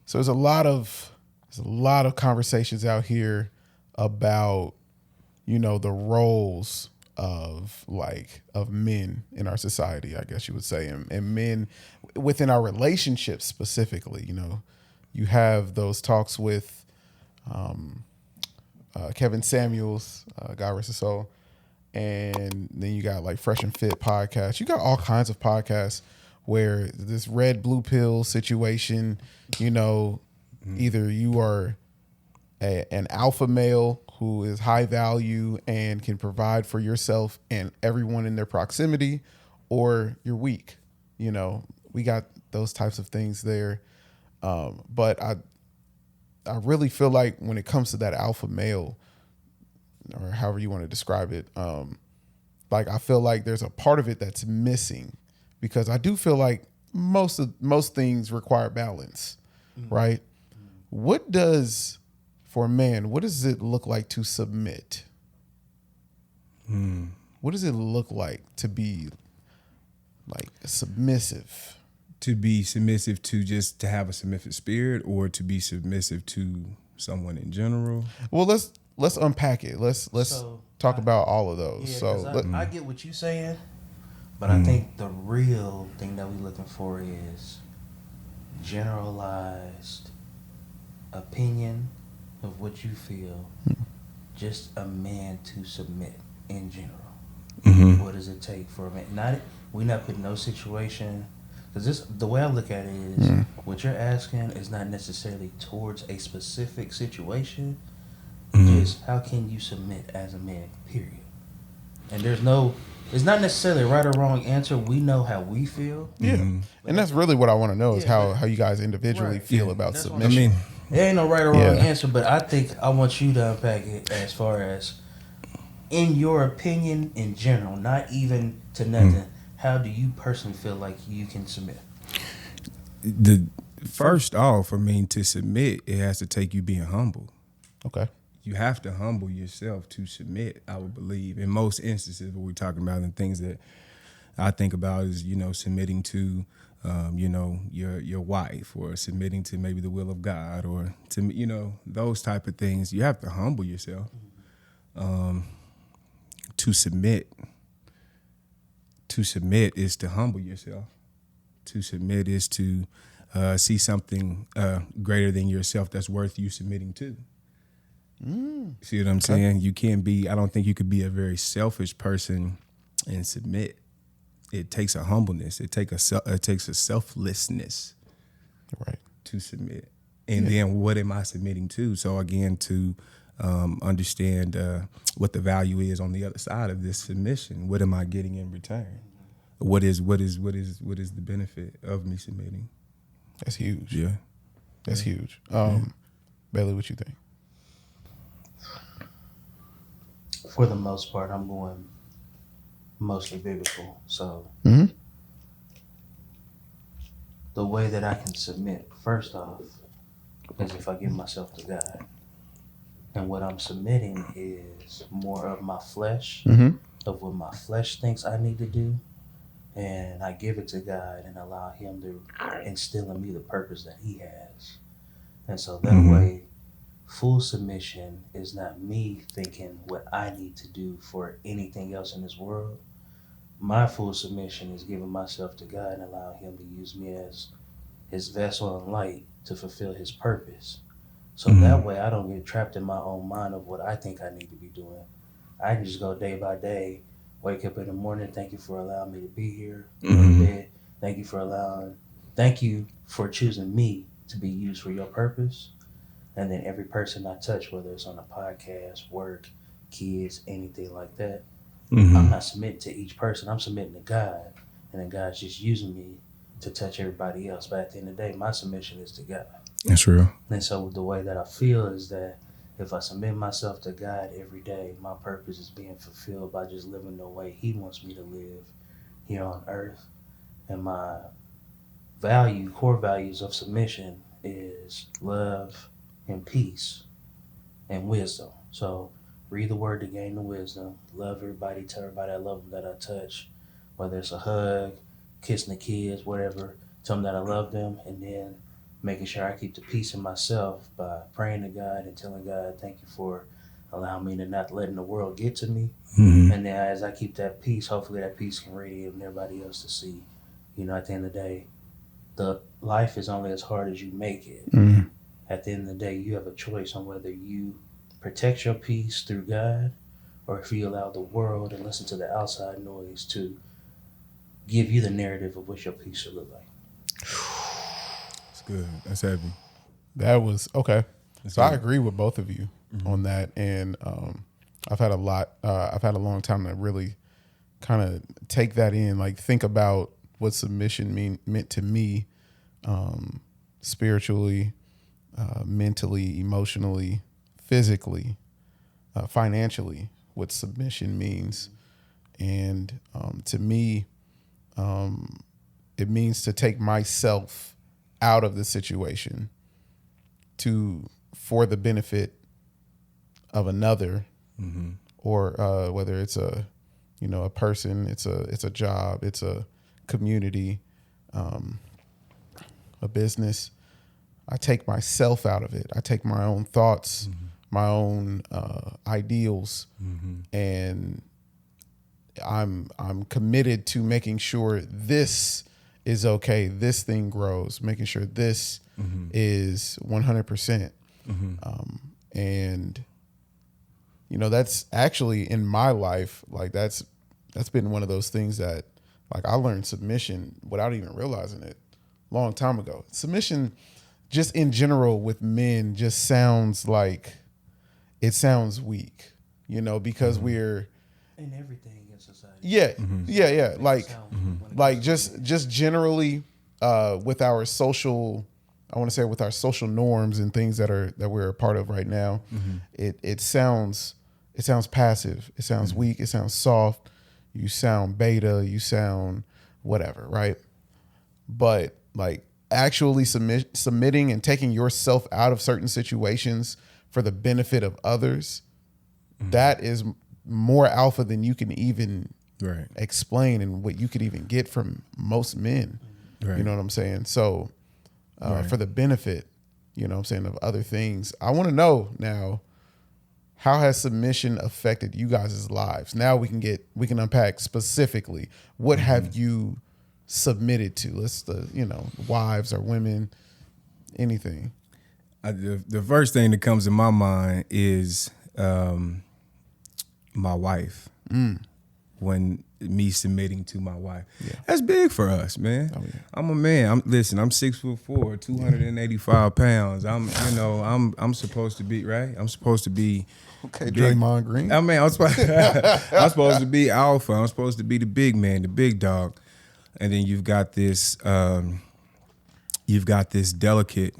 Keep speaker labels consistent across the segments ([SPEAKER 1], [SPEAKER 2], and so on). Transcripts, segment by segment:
[SPEAKER 1] So there's a lot of conversations out here about, the roles of men in our society, I guess you would say, and men within our relationships specifically. You have those talks with Kevin Samuels, God rest his soul, and then you got like Fresh and Fit podcast. You got all kinds of podcasts where this red blue pill situation, either you are an alpha male who is high value and can provide for yourself and everyone in their proximity, or you're weak. We got those types of things there. But I really feel like when it comes to that alpha male, or however you want to describe it, I feel like there's a part of it that's missing, because I do feel like most things require balance, right? For a man, what does it look like to submit? What does it look like to be submissive?
[SPEAKER 2] To be submissive to have a submissive spirit, or to be submissive to someone in general?
[SPEAKER 1] Well, let's unpack it. Let's talk about all of those.
[SPEAKER 3] Yeah, I get what you're saying, but I think the real thing that we're looking for is generalized opinion of what you feel, just a man to submit in general. Mm-hmm. What does it take for a man? We're not putting no situation, because the way I look at it is, what you're asking is not necessarily towards a specific situation. Just how can you submit as a man, period. And it's not necessarily a right or wrong answer. We know how we feel.
[SPEAKER 1] Yeah. And that's really what I want to know, is how you guys individually feel about submission.
[SPEAKER 3] There ain't no right or wrong answer, but I think I want you to unpack it as far as, in your opinion in general, not even to nothing, how do you personally feel like you can submit?
[SPEAKER 2] First off, to submit, it has to take you being humble.
[SPEAKER 1] Okay.
[SPEAKER 2] You have to humble yourself to submit, I would believe. In most instances, what we're talking about, and things that I think about is, submitting to, your wife, or submitting to maybe the will of God, or to, those type of things. You have to humble yourself to submit. To submit is to humble yourself. To submit is to see something greater than yourself that's worth you submitting to. See what I'm saying? You can't be. I don't think you could be a very selfish person and submit. It takes a humbleness. It takes a selflessness,
[SPEAKER 1] right,
[SPEAKER 2] to submit. And then what am I submitting to? So again, to understand what the value is on the other side of this submission. What am I getting in return? What is the benefit of me submitting?
[SPEAKER 1] That's huge.
[SPEAKER 2] Yeah,
[SPEAKER 1] that's huge. Bailey, what you think?
[SPEAKER 3] For the most part, I'm going mostly biblical. So the way that I can submit, first off, is if I give myself to God. And what I'm submitting is more of my flesh, of what my flesh thinks I need to do. And I give it to God and allow Him to instill in me the purpose that He has. And so that way, full submission is not me thinking what I need to do for anything else in this world. My full submission is giving myself to God and allowing Him to use me as His vessel and light to fulfill His purpose. So that way I don't get trapped in my own mind of what I think I need to be doing. I can just go day by day, wake up in the morning, thank you for allowing me to be here, go to bed, thank you for choosing me to be used for your purpose. And then every person I touch, whether it's on a podcast, work, kids, anything like that, I'm not submitting to each person. I'm submitting to God. And then God's just using me to touch everybody else. But at the end of the day, my submission is to God.
[SPEAKER 2] That's real.
[SPEAKER 3] And so the way that I feel is that if I submit myself to God every day, my purpose is being fulfilled by just living the way He wants me to live here on earth. And my core values of submission is love and peace and wisdom. So read the word to gain the wisdom, love everybody, tell everybody I love them that I touch, whether it's a hug, kissing the kids, whatever, tell them that I love them, and then making sure I keep the peace in myself by praying to God and telling God, thank you for allowing me to not letting the world get to me.
[SPEAKER 2] Mm-hmm.
[SPEAKER 3] And then as I keep that peace, hopefully that peace can radiate and everybody else to see, at the end of the day, the life is only as hard as you make it.
[SPEAKER 1] Mm-hmm.
[SPEAKER 3] At the end of the day, you have a choice on whether you protect your peace through God or if you allow the world and listen to the outside noise to give you the narrative of what your peace should look like.
[SPEAKER 2] That's good. That's heavy.
[SPEAKER 1] That was okay.
[SPEAKER 2] That's
[SPEAKER 1] So I
[SPEAKER 2] heavy.
[SPEAKER 1] agree with both of you on that, and I've had a long time to really kind of take that in, like think about what submission meant to me, spiritually, mentally, emotionally, physically, financially, what submission means. And to me, it means to take myself out of the situation for the benefit of another, or whether it's a person, it's a job, it's a community, a business. I take myself out of it. I take my own thoughts, my own ideals, and I'm committed to making sure this is okay. This thing grows, making sure this is 100%. And that's actually in my life, like that's been one of those things that like I learned submission without even realizing it a long time ago. Submission just in general with men just sounds like it sounds weak, because we're
[SPEAKER 3] In everything in society.
[SPEAKER 1] yeah. Like just generally with our social, I want to say with our social norms and things that we're a part of right now, it sounds passive. It sounds weak. It sounds soft. You sound beta. You sound whatever, right? But like actually submitting and taking yourself out of certain situations for the benefit of others, that is more alpha than you can even explain and what you could even get from most men.
[SPEAKER 2] Right.
[SPEAKER 1] You know what I'm saying? So for the benefit, of other things, I want to know now, how has submission affected you guys' lives? Now we can unpack specifically what have you submitted to? Let's wives or women, anything.
[SPEAKER 2] The first thing that comes to my mind is my wife. When me submitting to my wife, that's big for us, man.
[SPEAKER 1] Oh, yeah.
[SPEAKER 2] I'm a man. I'm 6'4", 285 pounds. I'm supposed to be right. I'm supposed to be
[SPEAKER 1] Okay, Draymond Green.
[SPEAKER 2] I mean, I'm supposed to be alpha. I'm supposed to be the big man, the big dog. And then you've got this delicate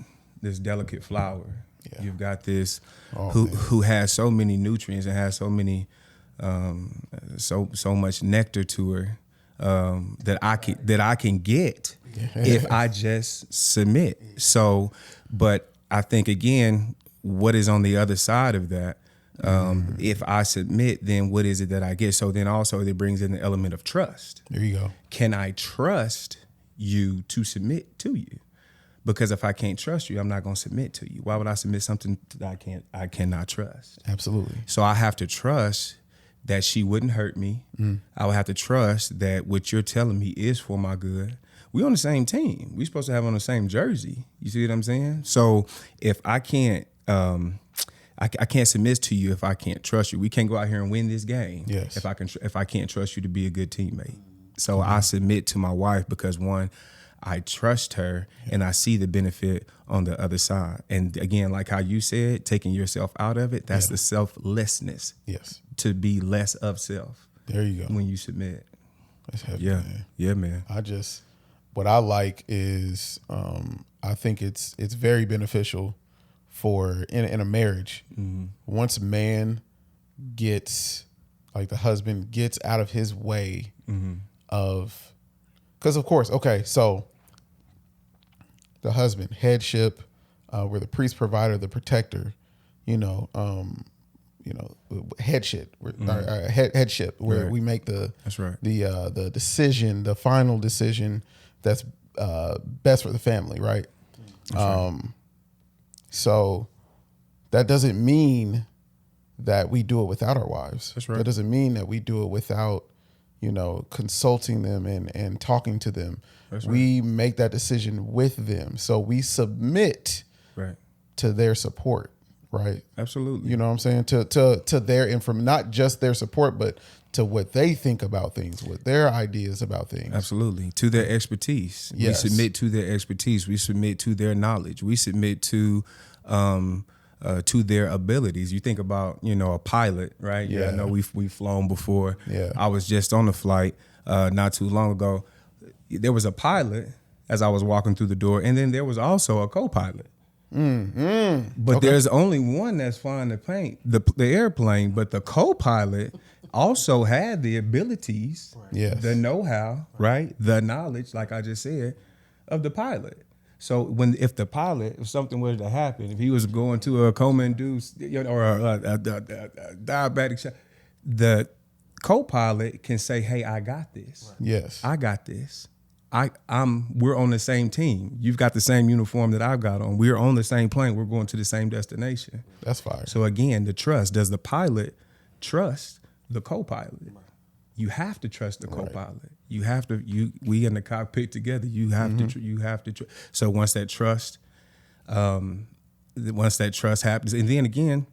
[SPEAKER 2] flower. Yeah. You've got this who has so many nutrients and has so many so much nectar to her that I can get if I just submit. So, but I think again, what is on the other side of that? If I submit, then what is it that I get? So then also it brings in the element of trust.
[SPEAKER 1] There you go.
[SPEAKER 2] Can I trust you to submit to you? Because if I can't trust you, I'm not going to submit to you. Why would I submit something that I cannot trust?
[SPEAKER 1] Absolutely.
[SPEAKER 2] So I have to trust that she wouldn't hurt me. I would have to trust that what you're telling me is for my good. We're on the same team. We're supposed to have on the same jersey. You see what I'm saying? So if I can't, I can't submit to you if I can't trust you. We can't go out here and win this game.
[SPEAKER 1] Yes.
[SPEAKER 2] If I can't trust you to be a good teammate. So I submit to my wife because one, I trust her and I see the benefit on the other side. And again, like how you said, taking yourself out of it, that's the selflessness.
[SPEAKER 1] Yes.
[SPEAKER 2] To be less of self.
[SPEAKER 1] There you go.
[SPEAKER 2] When you submit.
[SPEAKER 1] That's heavy,
[SPEAKER 2] Yeah.
[SPEAKER 1] man.
[SPEAKER 2] Yeah, man.
[SPEAKER 1] What I like is, I think it's very beneficial for in a marriage. Once a man gets, like the husband gets out of his way of, because of course, okay, so the husband, headship, we're the priest, provider, the protector, headship, headship, where we make the decision, the final decision that's best for the family, right? So that doesn't mean that we do it without our wives.
[SPEAKER 2] That's right.
[SPEAKER 1] That doesn't mean that we do it without, consulting them and talking to them.
[SPEAKER 2] That's right.
[SPEAKER 1] We make that decision with them. So we submit
[SPEAKER 2] Right.
[SPEAKER 1] to their support, right?
[SPEAKER 2] Absolutely.
[SPEAKER 1] You know what I'm saying? To their information, not just their support, but to what they think about things, what their ideas about things.
[SPEAKER 2] Absolutely. To their expertise.
[SPEAKER 1] Yes.
[SPEAKER 2] We submit to their expertise. We submit to their knowledge. We submit to their abilities. You think about, a pilot, right?
[SPEAKER 1] Yeah.
[SPEAKER 2] I know we've flown before.
[SPEAKER 1] Yeah.
[SPEAKER 2] I was just on a flight not too long ago. There was a pilot as I was walking through the door, and then there was also a co-pilot. But there's only one that's flying the airplane, but the co-pilot also had the abilities,
[SPEAKER 1] Yes.
[SPEAKER 2] the know-how, right? The knowledge, like I just said, of the pilot. So if something were to happen, if he was going to a coma-induced or a diabetic shot, the co-pilot can say, "Hey, I got this.
[SPEAKER 1] Yes.
[SPEAKER 2] I got this. We're on the same team. You've got the same uniform that I've got on. We're on the same plane. We're going to the same destination."
[SPEAKER 1] That's fire.
[SPEAKER 2] So again, the trust. Does the pilot trust the co-pilot? You have to trust the co-pilot. You have to. We in the cockpit together. You have to. You have to. So once that trust happens, and then again,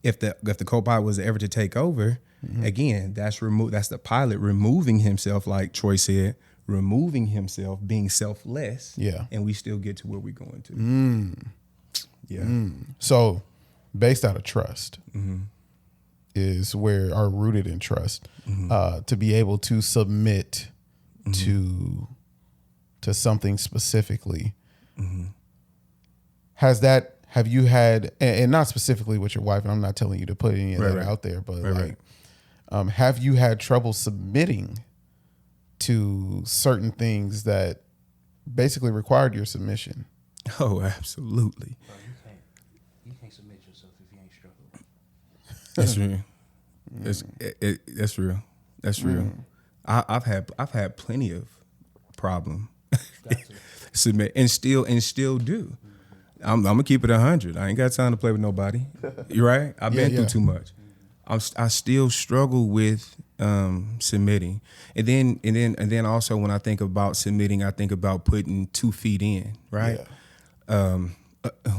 [SPEAKER 2] if the co-pilot was ever to take over, again, that's the pilot removing himself, like Troy said, removing himself, being selfless.
[SPEAKER 1] Yeah.
[SPEAKER 2] And we still get to where we're going to. Yeah.
[SPEAKER 1] So based out of trust is where are rooted in trust, to be able to submit to something specifically. Have you had, and not specifically with your wife, and I'm not telling you to put any of that out there, but have you had trouble submitting to certain things that basically required your submission?
[SPEAKER 2] Oh, absolutely.
[SPEAKER 3] Bro, you can't submit yourself if you ain't struggling.
[SPEAKER 2] That's real. That's real. That's real. I've had plenty of problem submit and still do. I'm gonna keep it 100. I ain't got time to play with nobody. You right? I've been through too much. I still struggle with submitting, and then also when I think about submitting, I think about putting 2 feet in. Right?
[SPEAKER 1] Yeah.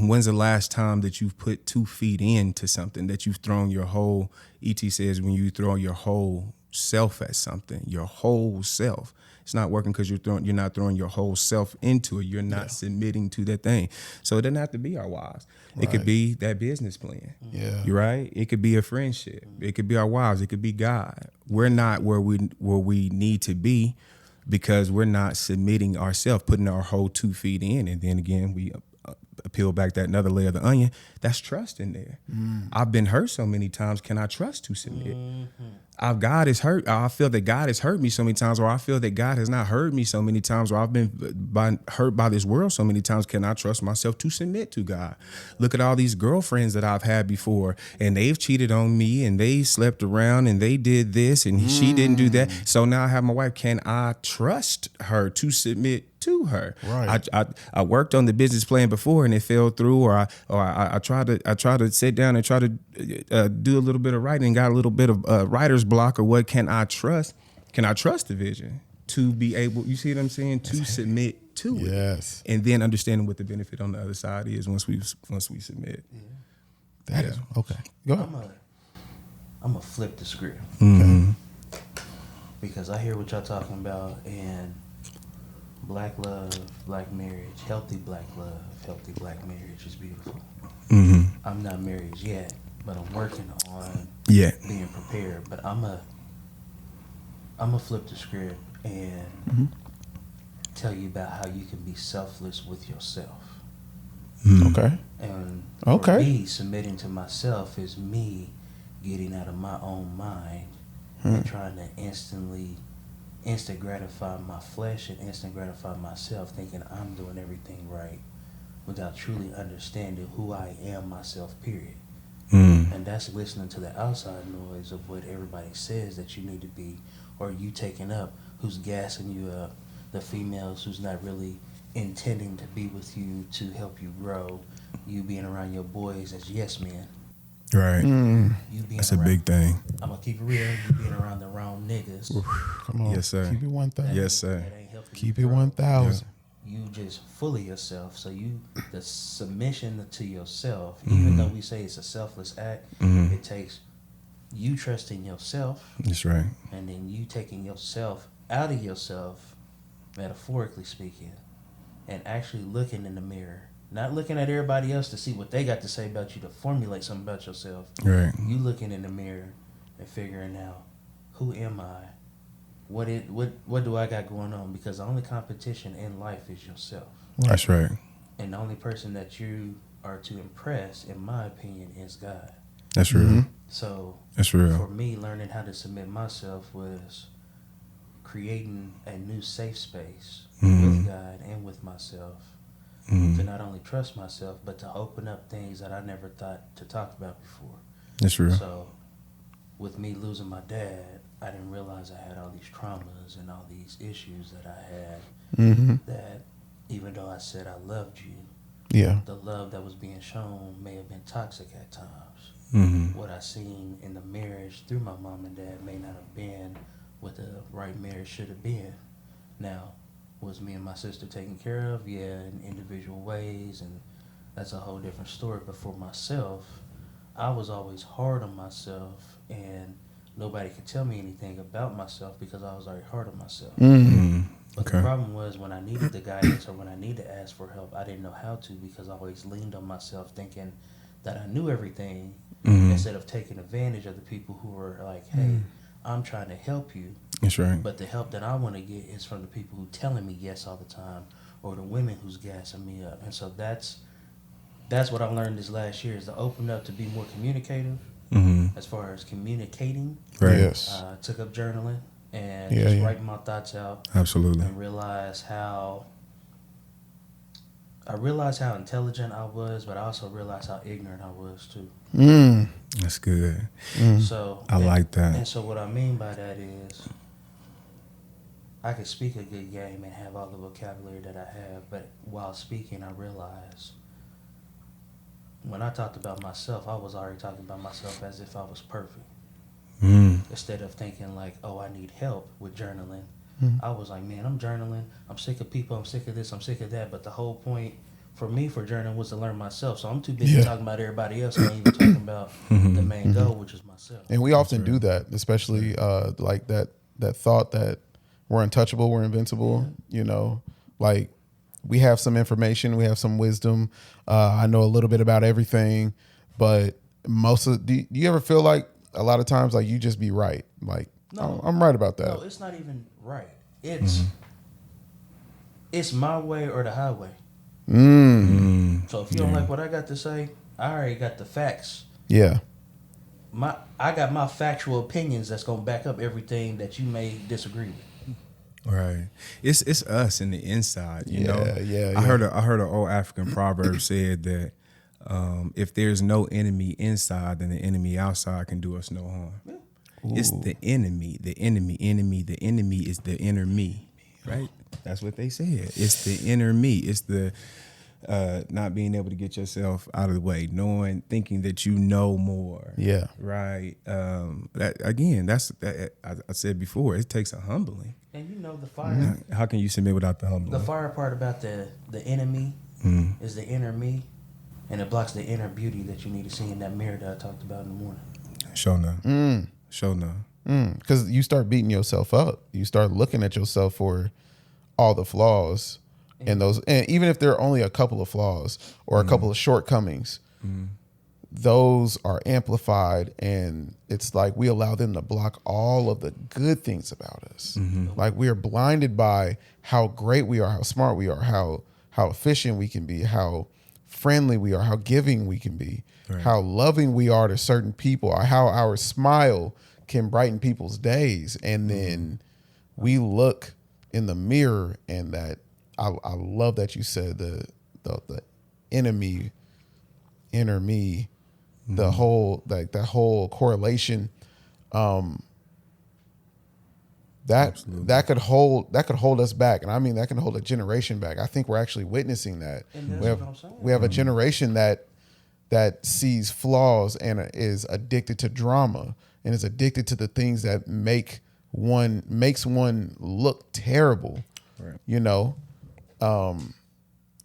[SPEAKER 2] When's the last time that you've put 2 feet into something, that you've thrown your whole? ET says when you throw your whole self at something, your whole self. It's not working because you're not throwing your whole self into it. You're not submitting to that thing. So it doesn't have to be our wives. It could be that business plan.
[SPEAKER 1] Yeah.
[SPEAKER 2] You're right. It could be a friendship. It could be our wives. It could be God. We're not where we need to be because we're not submitting ourselves, putting our whole 2 feet in. And then again, we peel back that another layer of the onion. That's trust in there. I've been hurt so many times. Can I trust to submit? God is hurt. I feel that God has hurt me so many times, or I feel that God has not heard me so many times, or I've been hurt by this world so many times. Can I trust myself to submit to God? Look at all these girlfriends that I've had before, and they've cheated on me, and they slept around, and they did this, and she didn't do that. So now I have my wife. Can I trust her to submit to her?
[SPEAKER 1] Right.
[SPEAKER 2] I worked on the business plan before and it fell through, or I tried to sit down and try to do a little bit of writing and got a little bit of writer's block, or what? Can I trust? Can I trust the vision to be able? You see what I'm saying? To submit to it.
[SPEAKER 1] Yes.
[SPEAKER 2] And then understanding what the benefit on the other side is once we submit.
[SPEAKER 1] That is okay. Go ahead.
[SPEAKER 3] I'm gonna flip the script because I hear what y'all talking about, and black love, black marriage, healthy black love, healthy black marriage is beautiful. I'm not married yet, but I'm working on being prepared. But I'm a flip the script and tell you about how you can be selfless with yourself.
[SPEAKER 1] Okay.
[SPEAKER 3] And for me, submitting to myself is me getting out of my own mind and trying to instant gratify my flesh and instant gratify myself, thinking I'm doing everything right without truly understanding who I am myself, period. And that's listening to the outside noise of what everybody says that you need to be, or you taking up, who's gassing you up, the females who's not really intending to be with you to help you grow. You being around your boys as yes men.
[SPEAKER 2] Right.
[SPEAKER 3] You being
[SPEAKER 2] That's a
[SPEAKER 3] around,
[SPEAKER 2] big thing.
[SPEAKER 3] I'm gonna keep it real. You being around the wrong niggas.
[SPEAKER 1] Come on.
[SPEAKER 2] Yes, sir.
[SPEAKER 1] Keep it 1,000.
[SPEAKER 2] Yes, sir.
[SPEAKER 3] That ain't helping
[SPEAKER 1] Keep
[SPEAKER 3] you
[SPEAKER 1] it
[SPEAKER 3] grow.
[SPEAKER 1] 1,000.
[SPEAKER 3] You just fully yourself. So the submission to yourself, even though we say it's a selfless act, it takes you trusting yourself,
[SPEAKER 2] That's right.
[SPEAKER 3] and then you taking yourself out of yourself, metaphorically speaking, and actually looking in the mirror. Not looking at everybody else to see what they got to say about you to formulate something about yourself.
[SPEAKER 2] Right.
[SPEAKER 3] You looking in the mirror and figuring out, who am I? What do I got going on? Because the only competition in life is yourself.
[SPEAKER 2] That's right.
[SPEAKER 3] And the only person that you are to impress, in my opinion, is God.
[SPEAKER 2] That's real.
[SPEAKER 3] So
[SPEAKER 2] That's real.
[SPEAKER 3] for me, learning how to submit myself was creating a new safe space with God and with myself to not only trust myself, but to open up things that I never thought to talk about before.
[SPEAKER 2] That's real.
[SPEAKER 3] So with me losing my dad, I didn't realize I had all these traumas and all these issues that I had, that even though I said I loved you,
[SPEAKER 1] Yeah.
[SPEAKER 3] the love that was being shown may have been toxic at times. What I seen in the marriage through my mom and dad may not have been what the right marriage should have been. Now, was me and my sister taken care of? Yeah, in individual ways, and that's a whole different story. But for myself, I was always hard on myself, and nobody could tell me anything about myself because I was already hard on myself. But the problem was when I needed the guidance or when I needed to ask for help, I didn't know how to because I always leaned on myself thinking that I knew everything instead of taking advantage of the people who were like, hey, I'm trying to help you.
[SPEAKER 2] That's right.
[SPEAKER 3] But the help that I want to get is from the people who telling me yes all the time or the women who's gassing me up. And so that's what I learned this last year is to open up to be more communicative as far as communicating.
[SPEAKER 2] Right.
[SPEAKER 1] Yes.
[SPEAKER 3] Took up journaling and
[SPEAKER 1] Yeah,
[SPEAKER 3] just
[SPEAKER 1] yeah.
[SPEAKER 3] writing my thoughts out.
[SPEAKER 2] Absolutely.
[SPEAKER 3] And realized how intelligent I was, but I also realized how ignorant I was too.
[SPEAKER 2] That's good.
[SPEAKER 3] So
[SPEAKER 2] I like that.
[SPEAKER 3] And so what I mean by that is I could speak a good game and have all the vocabulary that I have, but while speaking I realized when I talked about myself, I was already talking about myself as if I was perfect. Instead of thinking like, oh, I need help with journaling. I was like, man, I'm journaling. I'm sick of people. I'm sick of this. I'm sick of that. But the whole point for me for journaling was to learn myself. So I'm too busy talking about everybody else. I ain't even talking about the main goal, which is myself.
[SPEAKER 1] And we often do that, especially like that thought that we're untouchable, we're invincible. You know, like we have some information, we have some wisdom. I know a little bit about everything, but do you ever feel like a lot of times like you just be right? Like,
[SPEAKER 3] No.
[SPEAKER 1] I'm right about that.
[SPEAKER 3] No, it's not even right. It's my way or the highway. So if you don't like what I got to say, I already got the facts.
[SPEAKER 1] Yeah.
[SPEAKER 3] I got my factual opinions that's gonna back up everything that you may disagree with.
[SPEAKER 2] Right. It's us in the inside, you know.
[SPEAKER 1] Yeah.
[SPEAKER 2] I heard an old African proverb said that if there's no enemy inside, then the enemy outside can do us no harm.
[SPEAKER 3] Yeah.
[SPEAKER 2] It's the enemy. The enemy is the inner me. Right? That's what they said. It's the inner me. It's the not being able to get yourself out of the way, thinking that you know more.
[SPEAKER 1] Yeah.
[SPEAKER 2] Right. I said before, it takes a humbling.
[SPEAKER 3] And you know the fire.
[SPEAKER 2] How can you submit without the humbling?
[SPEAKER 3] The fire part about the enemy is the inner me, and it blocks the inner beauty that you need to see in that mirror that I talked about in the morning.
[SPEAKER 2] Show no. Show no.
[SPEAKER 1] Because you start beating yourself up. You start looking at yourself for all the flaws and those, and even if there are only a couple of flaws or a couple of shortcomings, those are amplified, and it's like we allow them to block all of the good things about us. Like we are blinded by how great we are, how smart we are, how efficient we can be, how friendly we are, how giving we can be, how loving we are to certain people, or how our smile can brighten people's days. And then we look in the mirror, and that I love that you said the enemy, inner me, the whole, like that whole correlation. that could hold us back, and I mean that can hold a generation back. I think we're actually witnessing that.
[SPEAKER 3] And
[SPEAKER 1] We have a generation that sees flaws and is addicted to drama and is addicted to the things that makes one look terrible.
[SPEAKER 2] Right.
[SPEAKER 1] You know,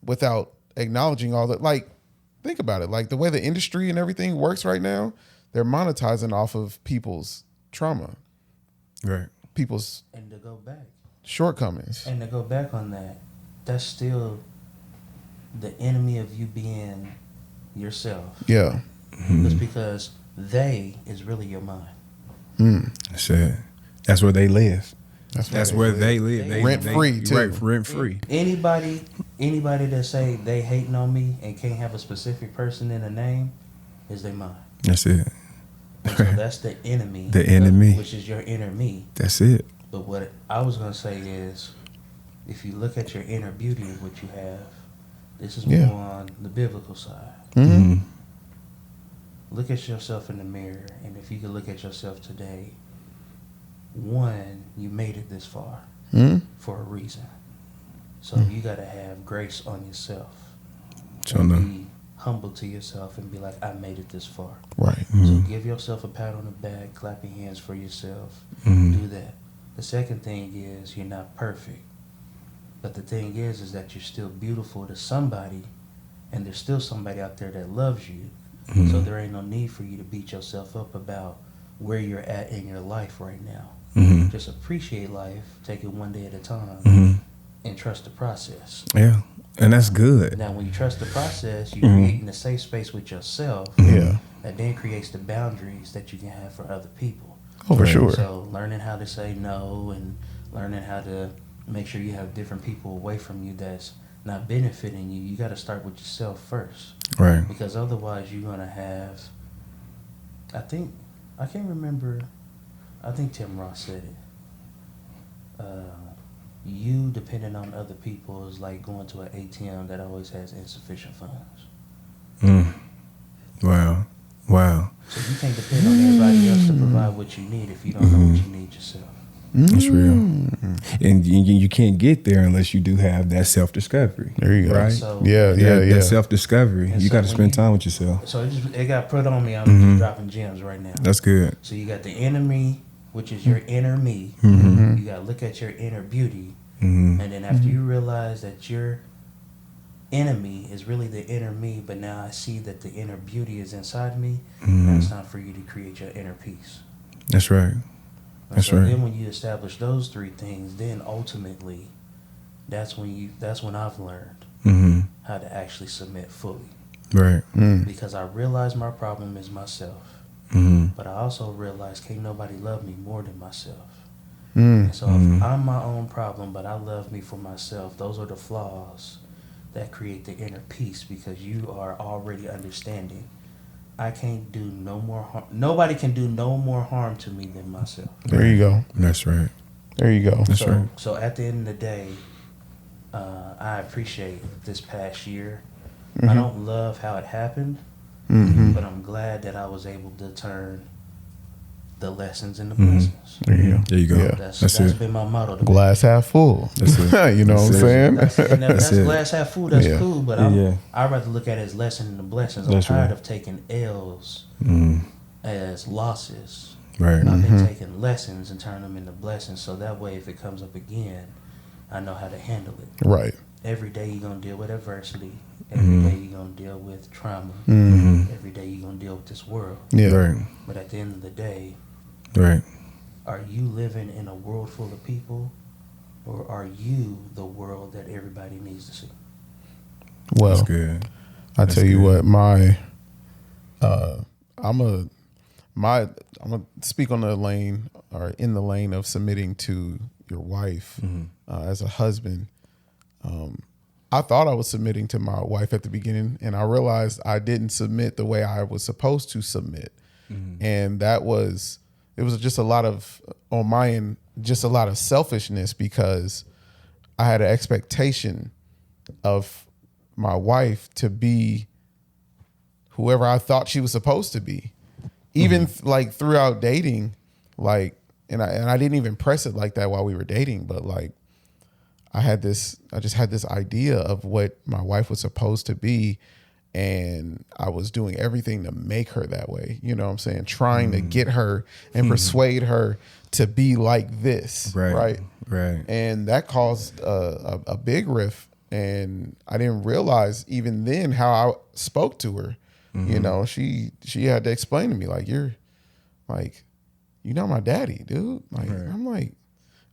[SPEAKER 1] without acknowledging all that. Like, think about it. Like the way the industry and everything works right now, they're monetizing off of people's trauma,
[SPEAKER 2] Right.
[SPEAKER 1] people's
[SPEAKER 3] And to go back.
[SPEAKER 1] shortcomings.
[SPEAKER 3] And to go back on that, that's still the enemy of you being yourself.
[SPEAKER 1] Yeah.
[SPEAKER 3] It's because they is really your mind.
[SPEAKER 2] That's it. That's where they live.
[SPEAKER 1] That's
[SPEAKER 2] Where they live.
[SPEAKER 1] Rent free, too.
[SPEAKER 2] Right, rent free.
[SPEAKER 3] Anybody that say they hating on me and can't have a specific person in a name is their mind.
[SPEAKER 2] That's it.
[SPEAKER 3] And so that's the enemy.
[SPEAKER 2] The enemy.
[SPEAKER 3] Which is your inner me.
[SPEAKER 2] That's it.
[SPEAKER 3] But what I was going to say is, if you look at your inner beauty of what you have, this is more on the biblical side.
[SPEAKER 1] Mm-hmm.
[SPEAKER 3] Look at yourself in the mirror, and if you could look at yourself today, one, you made it this far for a reason. So you got to have grace on yourself.
[SPEAKER 2] So
[SPEAKER 3] Be humble to yourself and be like, I made it this far.
[SPEAKER 1] Right.
[SPEAKER 3] So give yourself a pat on the back, clap your hands for yourself.
[SPEAKER 2] Mm-hmm.
[SPEAKER 3] Do that. The second thing is you're not perfect. But the thing is that you're still beautiful to somebody, and there's still somebody out there that loves you.
[SPEAKER 2] Mm-hmm.
[SPEAKER 3] So there ain't no need for you to beat yourself up about where you're at in your life right now.
[SPEAKER 2] Mm-hmm.
[SPEAKER 3] Just appreciate life, take it one day at a time,
[SPEAKER 2] Mm-hmm.
[SPEAKER 3] and trust the process.
[SPEAKER 2] Yeah. And that's good.
[SPEAKER 3] Now, when you trust the process, you're creating a safe space with yourself.
[SPEAKER 1] Yeah.
[SPEAKER 3] That then creates the boundaries that you can have for other people.
[SPEAKER 1] Oh, for
[SPEAKER 2] Right.
[SPEAKER 1] sure.
[SPEAKER 3] So learning how to say no and learning how to make sure you have different people away from you that's not benefiting you, you got to start with yourself first.
[SPEAKER 2] Right.
[SPEAKER 3] Because otherwise you're going to have, I can't remember, I think Tim Ross said it. You depending on other people is like going to an ATM that always has insufficient funds.
[SPEAKER 2] Wow. Wow.
[SPEAKER 3] So you can't depend on everybody else to provide what you need if you don't know what you need yourself.
[SPEAKER 2] That's real. And you can't get there unless you do have that self-discovery.
[SPEAKER 1] There you go.
[SPEAKER 2] Right?
[SPEAKER 3] So,
[SPEAKER 2] That self-discovery.
[SPEAKER 3] And
[SPEAKER 2] You
[SPEAKER 3] so
[SPEAKER 2] got to
[SPEAKER 3] when
[SPEAKER 2] spend
[SPEAKER 3] you-
[SPEAKER 2] time with yourself.
[SPEAKER 3] So it got put on me. I'm just dropping gems right now.
[SPEAKER 2] That's good.
[SPEAKER 3] So you got the inner me, which is your inner me.
[SPEAKER 2] Mm-hmm.
[SPEAKER 3] You got to look at your inner beauty.
[SPEAKER 2] Mm-hmm.
[SPEAKER 3] And then after you realize that your enemy is really the inner me, but now I see that the inner beauty is inside me, now it's time for you to create your inner peace.
[SPEAKER 2] That's right.
[SPEAKER 3] And
[SPEAKER 2] That's
[SPEAKER 3] so
[SPEAKER 2] right.
[SPEAKER 3] then when you establish those three things, then ultimately, that's when I've learned
[SPEAKER 2] Mm-hmm.
[SPEAKER 3] how to actually submit fully.
[SPEAKER 2] Right.
[SPEAKER 3] Because I realize my problem is myself.
[SPEAKER 2] Mm-hmm.
[SPEAKER 3] But I also realize can't nobody love me more than myself.
[SPEAKER 1] Mm.
[SPEAKER 3] And so if I'm my own problem, but I love me for myself, those are the flaws that create the inner peace, because you are already understanding I can't do no more harm. Nobody can do no more harm to me than myself.
[SPEAKER 1] There you go.
[SPEAKER 2] That's right.
[SPEAKER 1] There you go.
[SPEAKER 2] That's right.
[SPEAKER 3] So at the end of the day, I appreciate this past year. I don't love how it happened, but I'm glad that I was able to turn the lessons into blessings.
[SPEAKER 1] There you go.
[SPEAKER 2] There you go.
[SPEAKER 1] Yeah.
[SPEAKER 3] That's
[SPEAKER 2] it.
[SPEAKER 3] been my motto. today.
[SPEAKER 1] Glass half full.
[SPEAKER 2] That's it.
[SPEAKER 1] You know what I'm saying?
[SPEAKER 3] That's
[SPEAKER 2] That's it.
[SPEAKER 3] glass half full. That's
[SPEAKER 1] Yeah.
[SPEAKER 3] cool, but I'd rather look at it as lesson and the blessings. I'm
[SPEAKER 2] That's
[SPEAKER 3] tired
[SPEAKER 2] right.
[SPEAKER 3] of taking L's as losses.
[SPEAKER 2] Right.
[SPEAKER 3] I've been taking lessons and turning them into blessings, so that way if it comes up again, I know how to handle it.
[SPEAKER 1] Right.
[SPEAKER 3] Every day you're going to deal with adversity. Every day you're going to deal with trauma. Every day you're going to deal with this world.
[SPEAKER 1] Yeah.
[SPEAKER 2] Right.
[SPEAKER 3] But at the end of the day,
[SPEAKER 2] Right.
[SPEAKER 3] are you living in a world full of people, or are you the world that everybody needs to see?
[SPEAKER 1] Well,
[SPEAKER 2] That's good.
[SPEAKER 1] I
[SPEAKER 2] That's
[SPEAKER 1] tell you
[SPEAKER 2] good.
[SPEAKER 1] what, I'm gonna speak on the lane, or in the lane of submitting to your wife as a husband. I thought I was submitting to my wife at the beginning, and I realized I didn't submit the way I was supposed to submit, and it was just a lot of, on my end, just a lot of selfishness, because I had an expectation of my wife to be whoever I thought she was supposed to be. Even like throughout dating, like and I didn't even press it like that while we were dating, but like I just had this idea of what my wife was supposed to be, and I was doing everything to make her that way. You know what I'm saying? Trying to get her and persuade her to be like this. Right. And that caused a big rift. And I didn't realize even then how I spoke to her. You know, she had to explain to me, like, you're not my daddy, dude. Like, I'm like,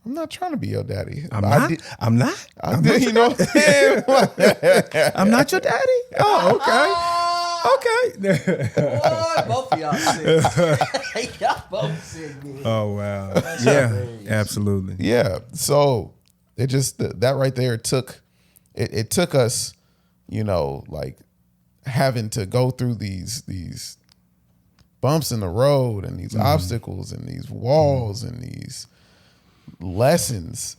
[SPEAKER 1] I'm not trying to be your daddy.
[SPEAKER 2] I'm not. I'm not.
[SPEAKER 1] You know what I'm saying?
[SPEAKER 2] I'm not your daddy. Oh, okay.
[SPEAKER 3] Boy, both of y'all sick. Y'all both sick, man.
[SPEAKER 2] Oh, wow. Yeah, absolutely.
[SPEAKER 1] Yeah. So it just, that right there took us, you know, like having to go through these bumps in the road and these obstacles and these walls and these lessons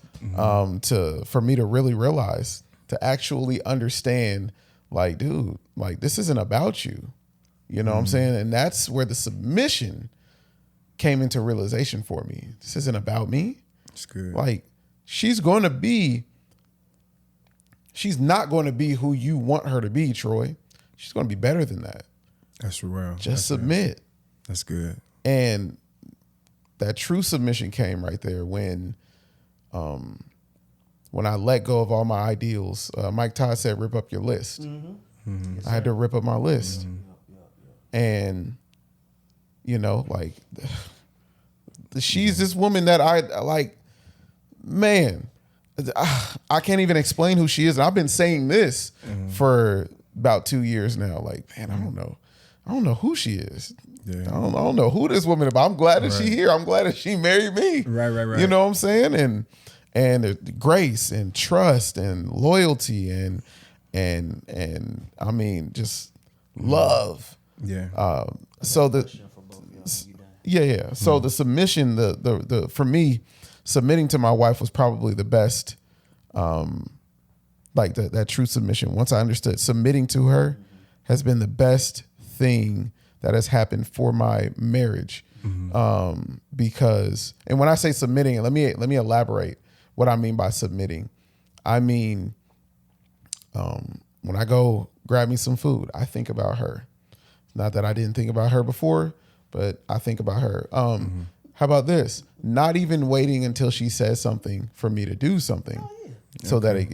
[SPEAKER 1] for me to really realize, to actually understand, like, dude, like, this isn't about you. You know what I'm saying? And that's where the submission came into realization for me. This isn't about me.
[SPEAKER 2] It's good.
[SPEAKER 1] Like, she's not going to be who you want her to be, Troy. She's going to be better than that.
[SPEAKER 2] That's real.
[SPEAKER 1] Just submit.
[SPEAKER 2] That's good.
[SPEAKER 1] And that true submission came right there when I let go of all my ideals. Mike Todd said, "Rip up your list."
[SPEAKER 3] Yes,
[SPEAKER 1] I had to rip up my list, and you know, like, she's this woman that I like. Man, I can't even explain who she is. And I've been saying this for about 2 years now. Like, man, I don't know who she is. Yeah. I don't know who this woman is, but I'm glad that she's here. I'm glad that she married me.
[SPEAKER 2] Right.
[SPEAKER 1] You know what I'm saying? And grace and trust and loyalty and I mean, just love.
[SPEAKER 2] Yeah.
[SPEAKER 1] So So the submission, the for me, submitting to my wife was probably the best, like that true submission. Once I understood, submitting to her has been the best thing that has happened for my marriage. Because, and when I say submitting, let me elaborate what I mean by submitting. I mean, when I go grab me some food, I think about her. Not that I didn't think about her before, but I think about her. How about this? Not even waiting until she says something for me to do something. So that it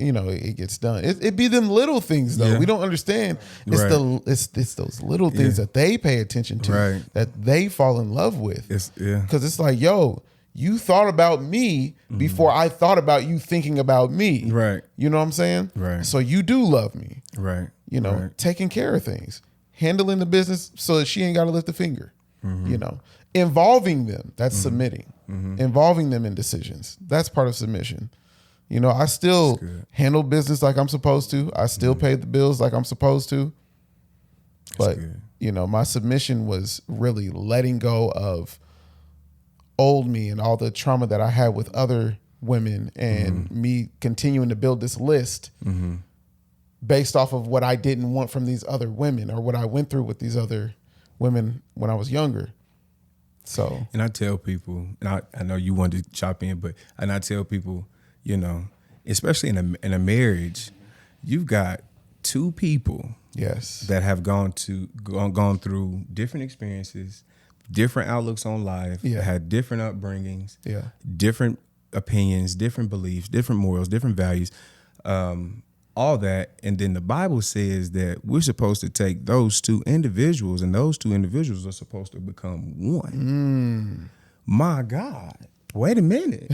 [SPEAKER 1] gets done. It be them little things though.
[SPEAKER 2] Yeah.
[SPEAKER 1] We don't understand. It's it's those little things that they pay attention to, that they fall in love with. Because it's like, yo, you thought about me before I thought about you thinking about me.
[SPEAKER 2] Right.
[SPEAKER 1] You know what I'm saying?
[SPEAKER 2] Right.
[SPEAKER 1] So you do love me.
[SPEAKER 2] Right.
[SPEAKER 1] You know, taking care of things, handling the business so that she ain't got to lift a finger. You know, involving them. That's submitting. Involving them in decisions. That's part of submission. You know, I still handle business like I'm supposed to. I still pay the bills like I'm supposed to. But, you know, my submission was really letting go of old me and all the trauma that I had with other women and me continuing to build this list based off of what I didn't want from these other women or what I went through with these other women when I was younger. So,
[SPEAKER 2] and I tell people, and I know you wanted to chop in, and I tell people, you know, especially in a marriage, you've got two people, that have gone through different experiences, different outlooks on life, had different upbringings, different opinions, different beliefs, different morals, different values, all that. And then the Bible says that we're supposed to take those two individuals, and those two individuals are supposed to become one. My God, wait a minute.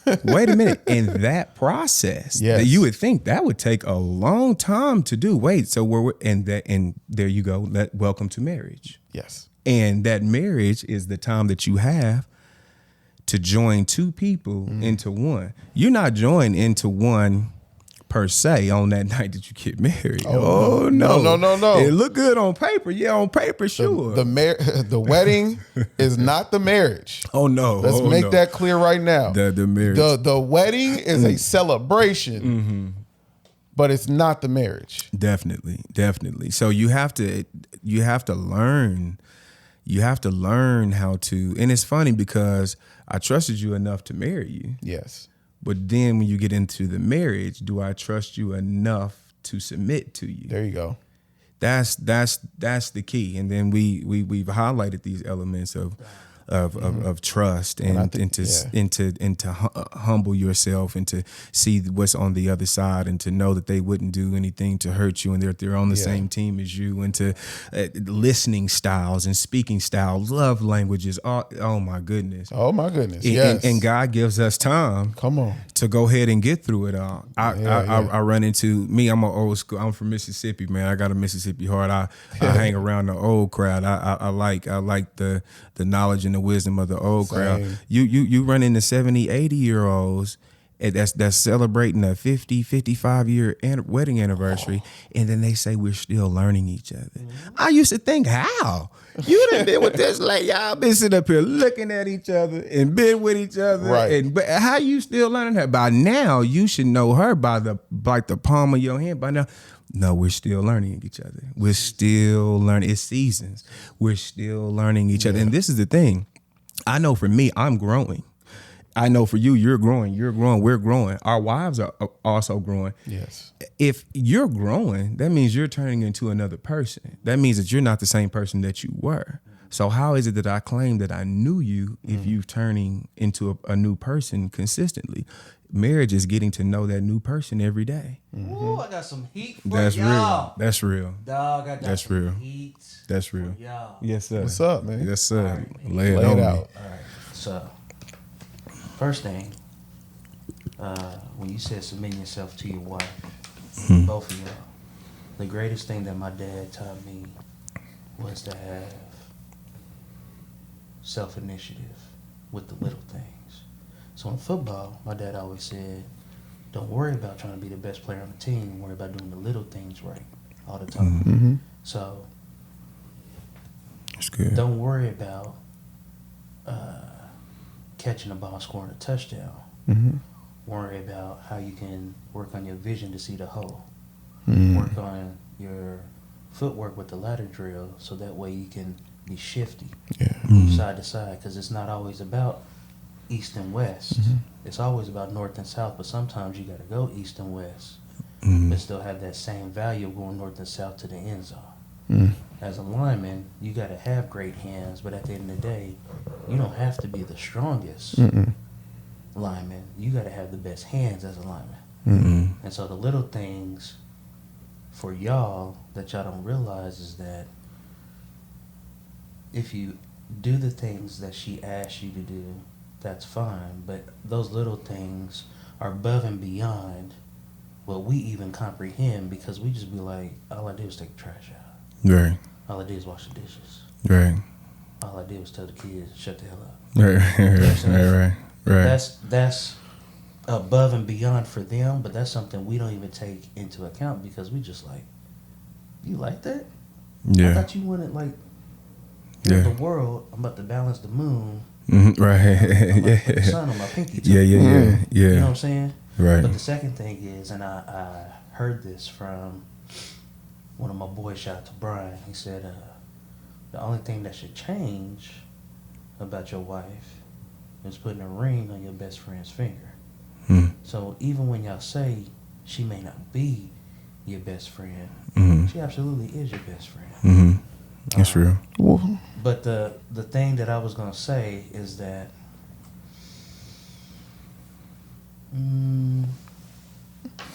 [SPEAKER 2] In that process, that you would think that would take a long time to do. Wait, so and there you go. Welcome to marriage.
[SPEAKER 1] yes.
[SPEAKER 2] And that marriage is the time that you have to join two people into one. You're not joined into one per se on that night that you get married. Oh no. It look good on paper. Yeah, on paper, sure.
[SPEAKER 1] The wedding is not the marriage.
[SPEAKER 2] Oh no.
[SPEAKER 1] Let's make that clear right now.
[SPEAKER 2] The marriage.
[SPEAKER 1] The wedding is a celebration, but it's not the marriage.
[SPEAKER 2] Definitely. So you have to learn, you have to learn how to, and it's funny because I trusted you enough to marry you.
[SPEAKER 1] Yes.
[SPEAKER 2] But then when you get into the marriage, do I trust you enough to submit to you?
[SPEAKER 1] There you go.
[SPEAKER 2] That's the key. And then we've highlighted these elements of trust and to humble yourself and to see what's on the other side and to know that they wouldn't do anything to hurt you and they're on the same team as you, and to listening styles and speaking styles, love languages. Oh my goodness.
[SPEAKER 1] Yes.
[SPEAKER 2] And God gives us time.
[SPEAKER 1] Come on.
[SPEAKER 2] To go ahead and get through it all. I run into me. I'm an old school. I'm from Mississippi, man. I got a Mississippi heart. I hang around the old crowd. I like the knowledge and the wisdom of the old crowd. You run into 70, 80-year-olds that's celebrating a 50, 55-year wedding anniversary, and then they say we're still learning each other. I used to think, how? You done been with this, like, y'all been sitting up here looking at each other and been with each other.
[SPEAKER 1] Right.
[SPEAKER 2] But how you still learning her? By now, you should know her by the palm of your hand by now. No, we're still learning each other. We're still learning. It's seasons. We're still learning each other. And this is the thing. I know for me, I'm growing. I know for you, you're growing, we're growing. Our wives are also growing.
[SPEAKER 1] Yes.
[SPEAKER 2] If you're growing, that means you're turning into another person. That means that you're not the same person that you were. So how is it that I claim that I knew you if you're turning into a new person consistently? Marriage is getting to know that new person every day.
[SPEAKER 3] Ooh, I got some heat for
[SPEAKER 2] That's
[SPEAKER 3] y'all.
[SPEAKER 2] real. That's real.
[SPEAKER 3] Dog, I got
[SPEAKER 2] That's
[SPEAKER 3] some
[SPEAKER 2] real.
[SPEAKER 3] heat
[SPEAKER 2] That's real.
[SPEAKER 3] for y'all.
[SPEAKER 2] Yes, sir.
[SPEAKER 1] What's up, man?
[SPEAKER 2] Yes, sir.
[SPEAKER 3] Right.
[SPEAKER 2] Lay it
[SPEAKER 1] Lay
[SPEAKER 2] on
[SPEAKER 1] it
[SPEAKER 2] me.
[SPEAKER 1] out.
[SPEAKER 3] All right. So, first thing, when you said submitting yourself to your wife, both of y'all, the greatest thing that my dad taught me was to have self-initiative with the little things. So in football, my dad always said, don't worry about trying to be the best player on the team. Worry about doing the little things right all the time.
[SPEAKER 1] Mm-hmm.
[SPEAKER 3] So
[SPEAKER 2] That's good.
[SPEAKER 3] don't worry about catching a ball, scoring a touchdown.
[SPEAKER 1] Mm-hmm.
[SPEAKER 3] Worry about how you can work on your vision to see the hole.
[SPEAKER 1] Mm-hmm.
[SPEAKER 3] Work on your footwork with the ladder drill so that way you can be shifty, move side to side, because it's not always about east and west. It's always about north and south, but sometimes you got to go east and west, but still have that same value of going north and south to the end zone. As a lineman, you got to have great hands, but at the end of the day, you don't have to be the strongest lineman. You got to have the best hands as a lineman. And so the little things for y'all that y'all don't realize is that if you do the things that she asks you to do, that's fine. But those little things are above and beyond what we even comprehend, because we just be like, all I did was take the trash out.
[SPEAKER 2] Right.
[SPEAKER 3] All I did was wash the dishes.
[SPEAKER 2] Right.
[SPEAKER 3] All I did was tell the kids, shut the hell up.
[SPEAKER 2] Right.
[SPEAKER 3] That's above and beyond for them, but that's something we don't even take into account because we just like, you like that?
[SPEAKER 2] Yeah.
[SPEAKER 3] I thought you wanted like, here's the world, I'm about to balance the moon.
[SPEAKER 2] Right.
[SPEAKER 3] I'm about to put the sun on my pinky toe.
[SPEAKER 2] Yeah.
[SPEAKER 3] You know what I'm saying?
[SPEAKER 2] Right.
[SPEAKER 3] But the second thing is, and I heard this from one of my boys, shout out to Brian. He said, the only thing that should change about your wife is putting a ring on your best friend's finger. So even when y'all say she may not be your best friend, she absolutely is your best friend.
[SPEAKER 2] That's real.
[SPEAKER 3] But the thing that I was going to say is that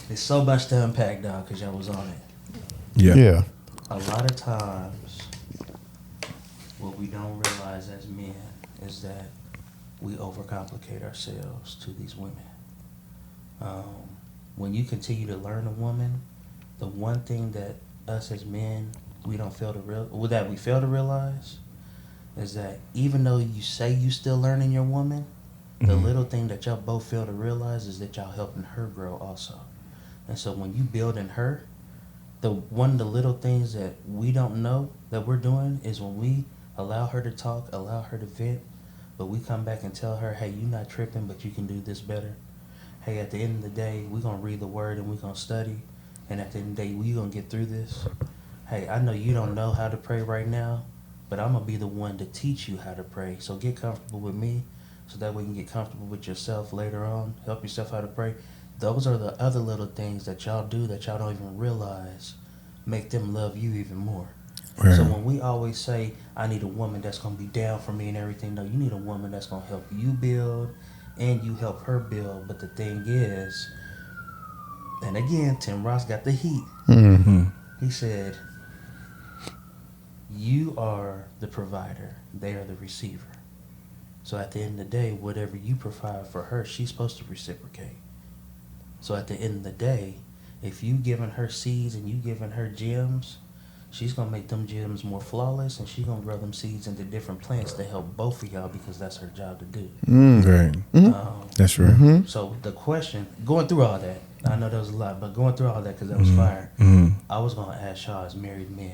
[SPEAKER 3] there's so much to unpack, dog, because y'all was on it.
[SPEAKER 1] Yeah.
[SPEAKER 3] A lot of times, what we don't realize as men is that we overcomplicate ourselves to these women. When you continue to learn a woman, the one thing that us as men we fail to realize is that even though you say you still learning your woman, the little thing that y'all both fail to realize is that y'all helping her grow also. And so when you building her, one of the little things that we don't know that we're doing is when we allow her to talk, allow her to vent, but we come back and tell her, hey, you're not tripping, but you can do this better. Hey, at the end of the day, we're going to read the word and we're going to study. And at the end of the day, we're going to get through this. Hey, I know you don't know how to pray right now, but I'm going to be the one to teach you how to pray. So get comfortable with me so that way you can get comfortable with yourself later on. Help yourself how to pray. Those are the other little things that y'all do that y'all don't even realize make them love you even more. Right. So when we always say, I need a woman that's going to be down for me and everything, no, you need a woman that's going to help you build and you help her build. But the thing is, and again, Tim Ross got the heat.
[SPEAKER 2] Mm-hmm.
[SPEAKER 3] He said, you are the provider. They are the receiver. So at the end of the day, whatever you provide for her, she's supposed to reciprocate. So at the end of the day, if you giving her seeds and you giving her gems, she's going to make them gems more flawless, and she's going to grow them seeds into different plants to help both of y'all because that's her job to do.
[SPEAKER 2] Right. That's right. Mm-hmm.
[SPEAKER 3] So the question, going through all that, I know there was a lot, but going through all that because that was fire, I was going to ask y'all as married men,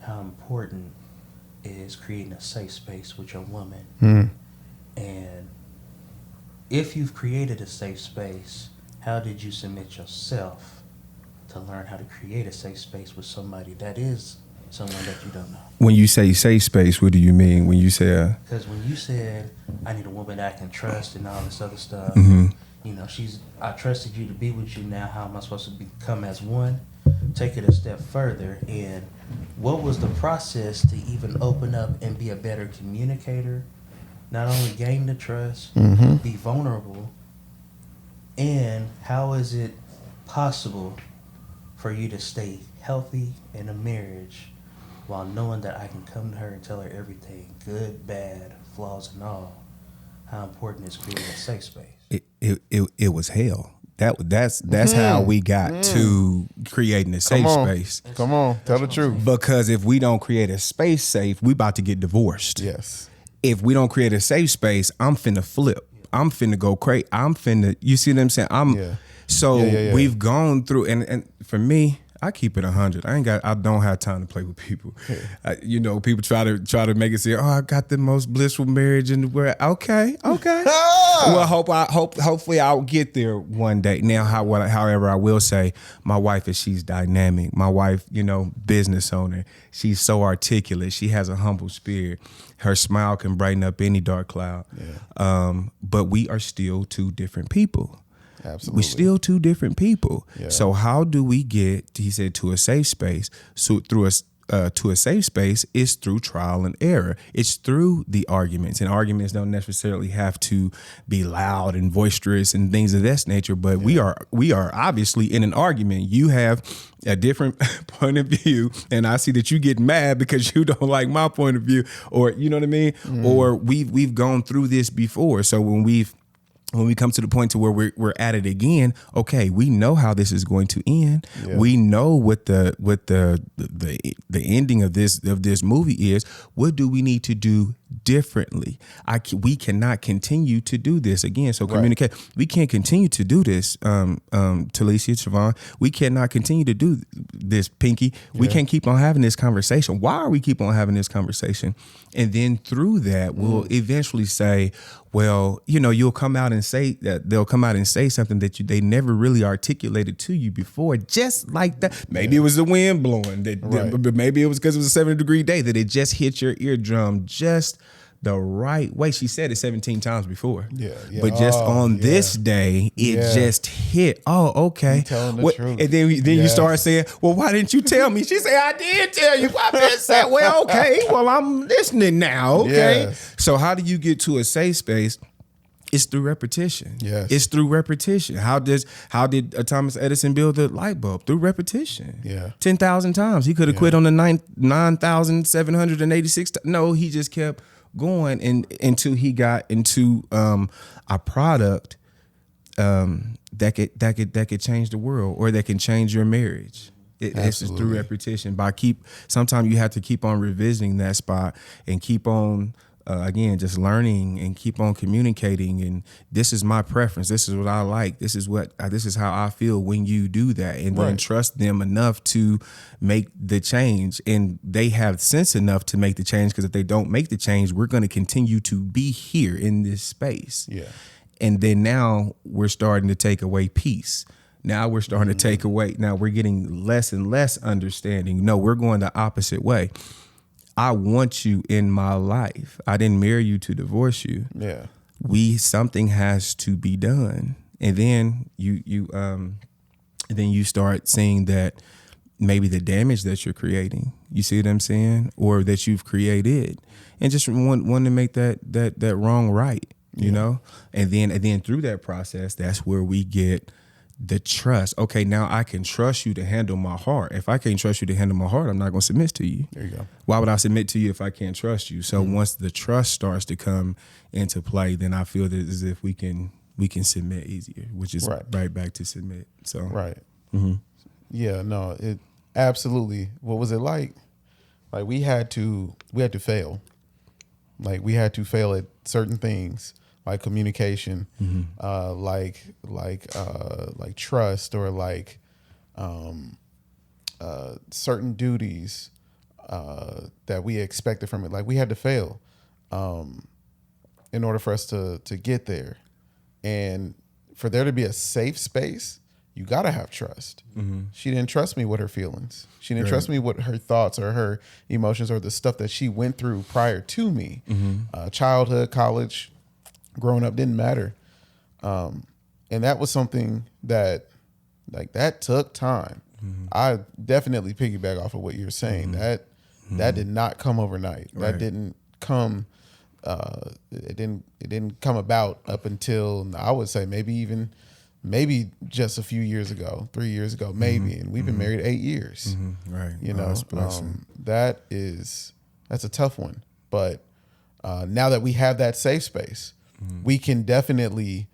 [SPEAKER 3] how important is creating a safe space with your woman? And if you've created a safe space, how did you submit yourself to learn how to create a safe space with somebody that is someone that you don't know?
[SPEAKER 2] When you say safe space, what do you mean? When you say
[SPEAKER 3] because when you said I need a woman that I can trust and all this other stuff, you know, I trusted you to be with you. Now how am I supposed to become as one? Take it a step further, and what was the process to even open up and be a better communicator? Not only gain the trust, be vulnerable, and how is it possible for you to stay healthy in a marriage while knowing that I can come to her and tell her everything, good, bad, flaws and all? How important is creating a safe space?
[SPEAKER 2] It was hell. That's how we got to creating a safe space.
[SPEAKER 1] Come on, tell the truth.
[SPEAKER 2] Because if we don't create a space safe, we about to get divorced.
[SPEAKER 1] Yes.
[SPEAKER 2] If we don't create a safe space, I'm finna flip. I'm finna go crazy. You see what I'm saying? We've gone through, and for me, I keep it 100. I don't have time to play with people. People try to make it say, "Oh, I got the most blissful marriage in the world." Okay. Well, hopefully I'll get there one day. Now, however, I will say, my wife she's dynamic. My wife, business owner. She's so articulate. She has a humble spirit. Her smile can brighten up any dark cloud. Yeah. But we are still two different people.
[SPEAKER 1] Absolutely.
[SPEAKER 2] We're still two different people.
[SPEAKER 1] Yeah.
[SPEAKER 2] So how do we get, he said, to a safe space? So to a safe space is through trial and error. It's through the arguments, and arguments don't necessarily have to be loud and boisterous and things of that nature. But we are obviously in an argument. You have a different point of view, and I see that you get mad because you don't like my point of view, or you know what I mean. Or we've gone through this before. So when we come to the point to where we're at it again, okay, we know how this is going to end. Yeah. We know what the ending of this movie is. What do we need to do differently? We cannot continue to do this again. So communicate. Right. We can't continue to do this, Talicia, Siobhan. We cannot continue to do this, Pinky. Yeah. We can't keep on having this conversation. Why are we keep on having this conversation? And then through that, we'll eventually say, well, you'll come out and say that they'll come out and say something that they never really articulated to you before, just like that. Maybe it was the wind blowing, but maybe it was because it was a 70-degree day that it just hit your eardrum just the right way. She said it 17 times before. Yeah. But just on this day, it just hit. Oh, okay.
[SPEAKER 1] You telling the truth.
[SPEAKER 2] And then you start saying, well, why didn't you tell me? She said, I did tell you. I said, well, okay. Well, I'm listening now. Okay. Yes. So how do you get to a safe space? It's through repetition. Yes. It's through repetition. How did Thomas Edison build the light bulb? Through repetition. Yeah. 10,000 times. He could have quit on the 9,786. No, he just kept going until he got into a product that could change the world, or that can change your marriage. It's just through repetition. Sometimes you have to keep on revisiting that spot and keep on again just learning and keep on communicating. And this is my preference. This is what I like. This is how I feel when you do that, and then trust them enough to make the change. And they have sense enough to make the change, because if they don't make the change, we're going to continue to be here in this space. Yeah. And then now we're starting to take away peace. Now we're starting to take away. Now we're getting less and less understanding. No, we're going the opposite way. I want you in my life. I didn't marry you to divorce you.
[SPEAKER 1] Yeah.
[SPEAKER 2] Something has to be done. And then you start seeing that maybe the damage that you're creating, you see what I'm saying? Or that you've created, and just want to make that wrong right, you know? And then through that process, that's where we get the trust. Okay, now I can trust you to handle my heart. If I can't trust you to handle my heart, I'm not going to submit to you.
[SPEAKER 1] There you go.
[SPEAKER 2] Why would I submit to you if I can't trust you? So once the trust starts to come into play, then I feel that as if we can submit easier, which is right back to submit. So
[SPEAKER 1] right. Mm-hmm. Yeah, no, it absolutely. What was it like? Like we had to fail. Like we had to fail at certain things, like communication, like trust, or like certain duties that we expected from it. Like we had to fail in order for us to get there, and for there to be a safe space, you gotta have trust. She didn't trust me with her feelings. She didn't trust me with her thoughts or her emotions or the stuff that she went through prior to me. Childhood, college, growing up, didn't matter. And that was something that took time. I definitely piggyback off of what you're saying. That did not come overnight. Right. That didn't come. It didn't come about up until, I would say, maybe just a few years ago, 3 years ago, maybe. And we've been married 8 years.
[SPEAKER 2] Right.
[SPEAKER 1] You know, that's a tough one. But now that we have that safe space, we can definitely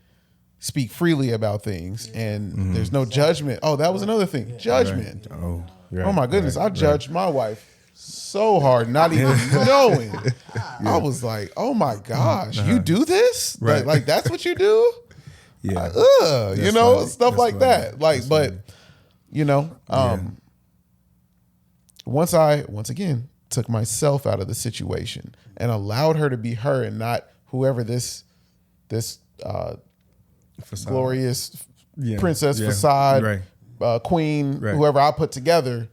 [SPEAKER 1] speak freely about things, and there's no judgment. Oh, that was another thing. Judgment. Right. Oh my goodness. I judged my wife so hard, not even knowing. I was like, oh my gosh, you do this?
[SPEAKER 2] Right.
[SPEAKER 1] Like that's what you do?
[SPEAKER 2] Yeah.
[SPEAKER 1] You know,
[SPEAKER 2] funny.
[SPEAKER 1] stuff
[SPEAKER 2] That's
[SPEAKER 1] like
[SPEAKER 2] funny.
[SPEAKER 1] that. Like,
[SPEAKER 2] That's
[SPEAKER 1] but
[SPEAKER 2] funny.
[SPEAKER 1] you know, once again took myself out of the situation and allowed her to be her and not whoever this glorious princess facade, queen, whoever I put together.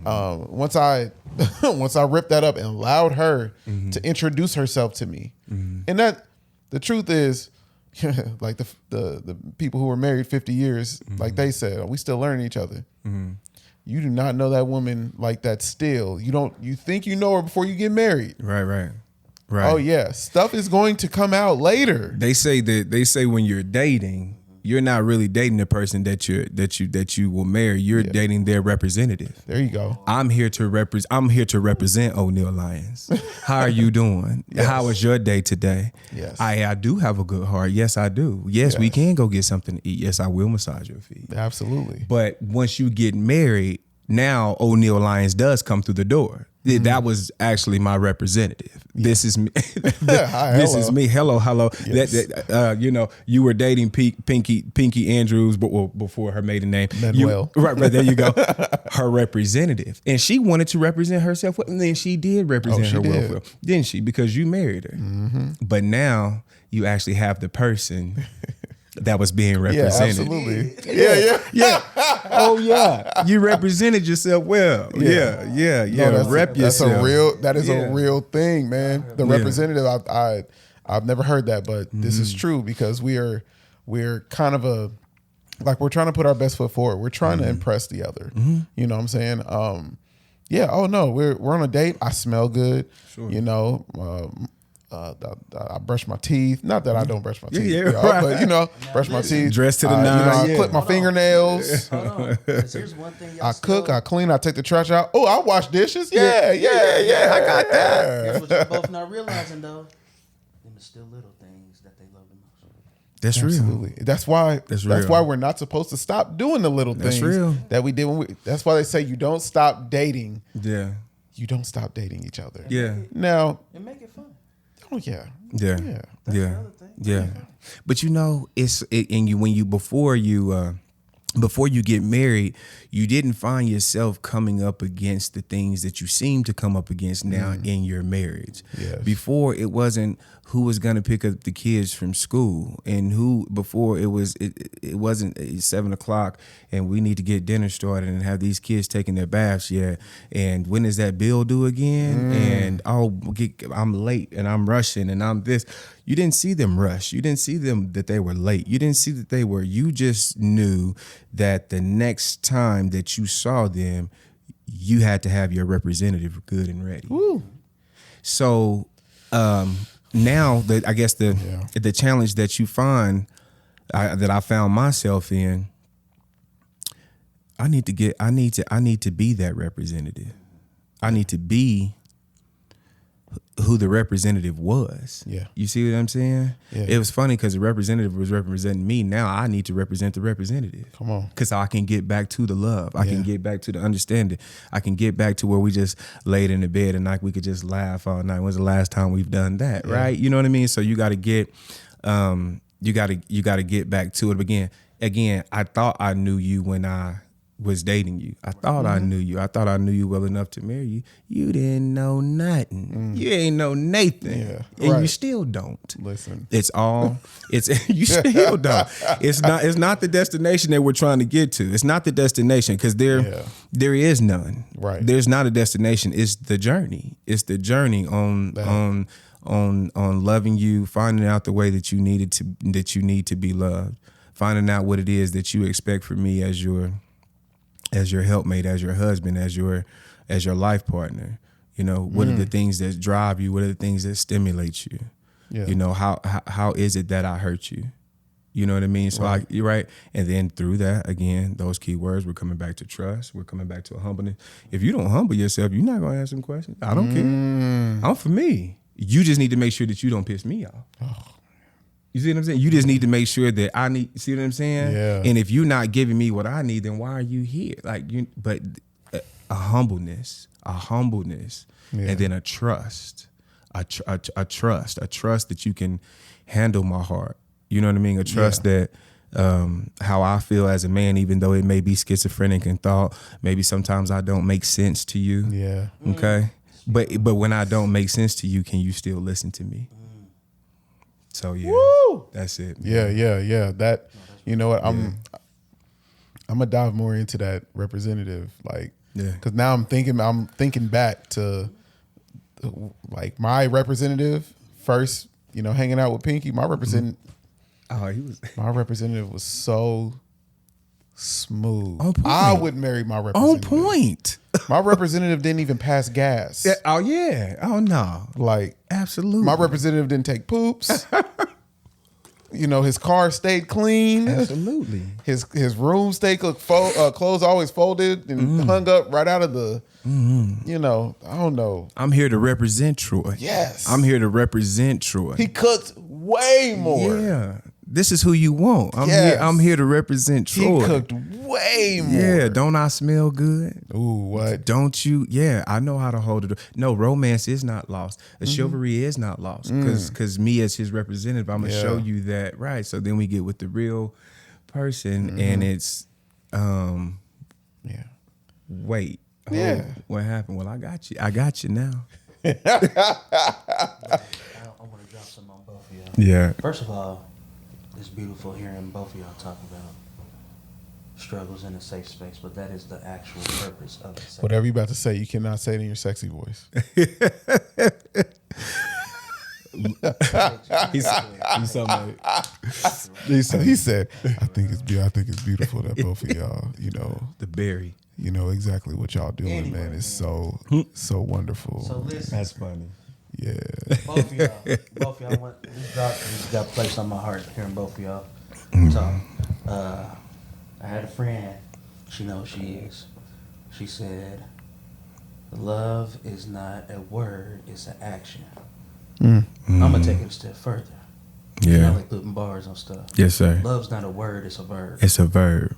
[SPEAKER 1] Once I ripped that up and allowed her to introduce herself to me, and that the truth is, like the people who were married 50 years, like they said, we still learning each other. You do not know that woman like that still. You think you know her before you get married. Right. Oh yeah, stuff is going to come out later.
[SPEAKER 2] They say when you're dating, you're not really dating the person that you will marry. You're dating their representative.
[SPEAKER 1] There you go.
[SPEAKER 2] I'm here to represent O'Neal Lyons. How are you doing? Yes. How was your day today?
[SPEAKER 1] Yes.
[SPEAKER 2] I do have a good heart. Yes, I do. Yes, we can go get something to eat. Yes, I will massage your feet.
[SPEAKER 1] Absolutely.
[SPEAKER 2] But once you get married, now O'Neal Lyons does come through the door. That was actually my representative. This is me. This is me. Hello. Yes. You were dating Pinky Andrews, but before her maiden name.
[SPEAKER 1] Manuel.
[SPEAKER 2] Right. There you go. Her representative, and she wanted to represent herself, and then she did represent her well, didn't she? Because you married her. But now you actually have the person that was being represented.
[SPEAKER 1] Yeah, absolutely. Yeah.
[SPEAKER 2] Oh yeah, you represented yourself well. Yeah.
[SPEAKER 1] No,
[SPEAKER 2] Rep yourself.
[SPEAKER 1] That is a real thing, man. The representative. I've never heard that, but this is true because we're kind of we're trying to put our best foot forward. We're trying to impress the other. You know what I'm saying? Oh no, we're on a date. I smell good. Sure. You know. I brush my teeth. Not that I don't brush my teeth, but brush my teeth.
[SPEAKER 2] Dress to the nines.
[SPEAKER 1] I clip my fingernails.
[SPEAKER 3] Here's one thing
[SPEAKER 1] I cook. I clean. I take the trash out. Oh, I wash dishes. Yeah. I got that.
[SPEAKER 3] Here's what you're both not realizing though. Them are still little things that they love the most.
[SPEAKER 2] That's real.
[SPEAKER 1] Absolutely. That's why we're not supposed to stop doing the little things that we did when that's why they say you don't stop dating. Yeah. You don't stop dating each other.
[SPEAKER 2] Yeah.
[SPEAKER 1] Now.
[SPEAKER 3] And make it fun.
[SPEAKER 1] Oh yeah.
[SPEAKER 2] Yeah. But before you before you get married, you didn't find yourself coming up against the things that you seem to come up against now in your marriage.
[SPEAKER 1] Yes.
[SPEAKER 2] Before, it wasn't who was going to pick up the kids from school, and before it wasn't 7:00 and we need to get dinner started and have these kids taking their baths yet. And when is that bill due again? And I'm late and I'm rushing and I'm this. You didn't see them rush. You didn't see them that they were late. You didn't see that you just knew that the next time that you saw them, you had to have your representative good and ready.
[SPEAKER 1] Woo.
[SPEAKER 2] So now I guess the challenge that you find, that I found myself in, I need to be that representative. I need to be who the representative was.
[SPEAKER 1] Yeah.
[SPEAKER 2] You see what I'm saying?
[SPEAKER 1] Yeah.
[SPEAKER 2] It was funny because the representative was representing me. Now I need to represent the representative.
[SPEAKER 1] Come on.
[SPEAKER 2] Because I can get back to the love. I can get back to the understanding. I can get back to where we just laid in the bed and like we could just laugh all night. When's the last time we've done that? Yeah. Right? You know what I mean? So you got to get, you got to get back to it. But again, I thought I knew you when I was dating you. I thought I knew you. I thought I knew you well enough to marry you. You didn't know nothing. You ain't know Nathan.
[SPEAKER 1] Yeah,
[SPEAKER 2] and you still don't.
[SPEAKER 1] Listen.
[SPEAKER 2] You still don't. It's not the destination that we're trying to get to. It's not the destination because there is none.
[SPEAKER 1] Right.
[SPEAKER 2] There's not a destination. It's the journey. It's the journey on loving you, finding out the way that you need to be loved, finding out what it is that you expect from me as your helpmate, as your husband, as your life partner. You know, what are the things that drive you? What are the things that stimulate you?
[SPEAKER 1] Yeah.
[SPEAKER 2] You know, how is it that I hurt you? You know what I mean? So you're right. And then through that, again, those key words, we're coming back to trust. We're coming back to a humbleness. If you don't humble yourself, you're not going to ask some questions. I don't care. I'm for me. You just need to make sure that you don't piss me off. Oh. You see what I'm saying? You just need to make sure that see what I'm saying?
[SPEAKER 1] Yeah.
[SPEAKER 2] And if you're not giving me what I need, then why are you here? But a humbleness, and then a trust, a trust that you can handle my heart. You know what I mean? A trust that how I feel as a man, even though it may be schizophrenic in thought, maybe sometimes I don't make sense to you.
[SPEAKER 1] Yeah.
[SPEAKER 2] Okay. But when I don't make sense to you, can you still listen to me? So that's it. Man.
[SPEAKER 1] Yeah. That, you know what? I'm gonna dive more into that representative, because now I'm thinking back to like my representative first. You know, hanging out with Pinky, my representative. My representative was so smooth. On point. I would marry my representative.
[SPEAKER 2] On point.
[SPEAKER 1] My representative didn't even pass gas.
[SPEAKER 2] Yeah. Oh yeah. Oh no. Absolutely.
[SPEAKER 1] My representative didn't take poops. You know, his car stayed clean.
[SPEAKER 2] Absolutely.
[SPEAKER 1] His room stayed clothes always folded and hung up right out of the. You know, I don't know.
[SPEAKER 2] I'm here to represent Troy.
[SPEAKER 1] Yes.
[SPEAKER 2] I'm here to represent Troy.
[SPEAKER 1] He cooked way more.
[SPEAKER 2] Yeah. This is who you want. I'm here to represent Troy.
[SPEAKER 1] He cooked way more.
[SPEAKER 2] Yeah, don't I smell good?
[SPEAKER 1] Ooh, what?
[SPEAKER 2] Don't you? Yeah, I know how to hold it. No, romance is not lost. The chivalry is not lost. Because me as his representative, I'm going to show you that. Right. So then we get with the real person and it's, wait.
[SPEAKER 1] Yeah.
[SPEAKER 2] What happened? Well, I got you. I got you now.
[SPEAKER 3] I want to drop some on both of y'all.
[SPEAKER 2] Yeah.
[SPEAKER 3] First of all, it's beautiful hearing both of y'all talk about struggles in a safe space, but that is the actual purpose of it.
[SPEAKER 1] Whatever you about to say, you cannot say it in your sexy voice. He said, I think it's beautiful that both of y'all, you know,
[SPEAKER 2] the berry.
[SPEAKER 1] You know exactly what y'all doing, man. It's so wonderful.
[SPEAKER 3] So listen,
[SPEAKER 2] that's funny.
[SPEAKER 1] Yeah.
[SPEAKER 3] Both of y'all this got placed on my heart hearing both of y'all talk. I had a friend, she knows she is. She said, love is not a word, it's an action. I'm gonna take it a step further.
[SPEAKER 2] Yeah.
[SPEAKER 3] I like putting bars on stuff.
[SPEAKER 2] Yes, sir.
[SPEAKER 3] Love's not a word, it's a verb.
[SPEAKER 2] It's a verb.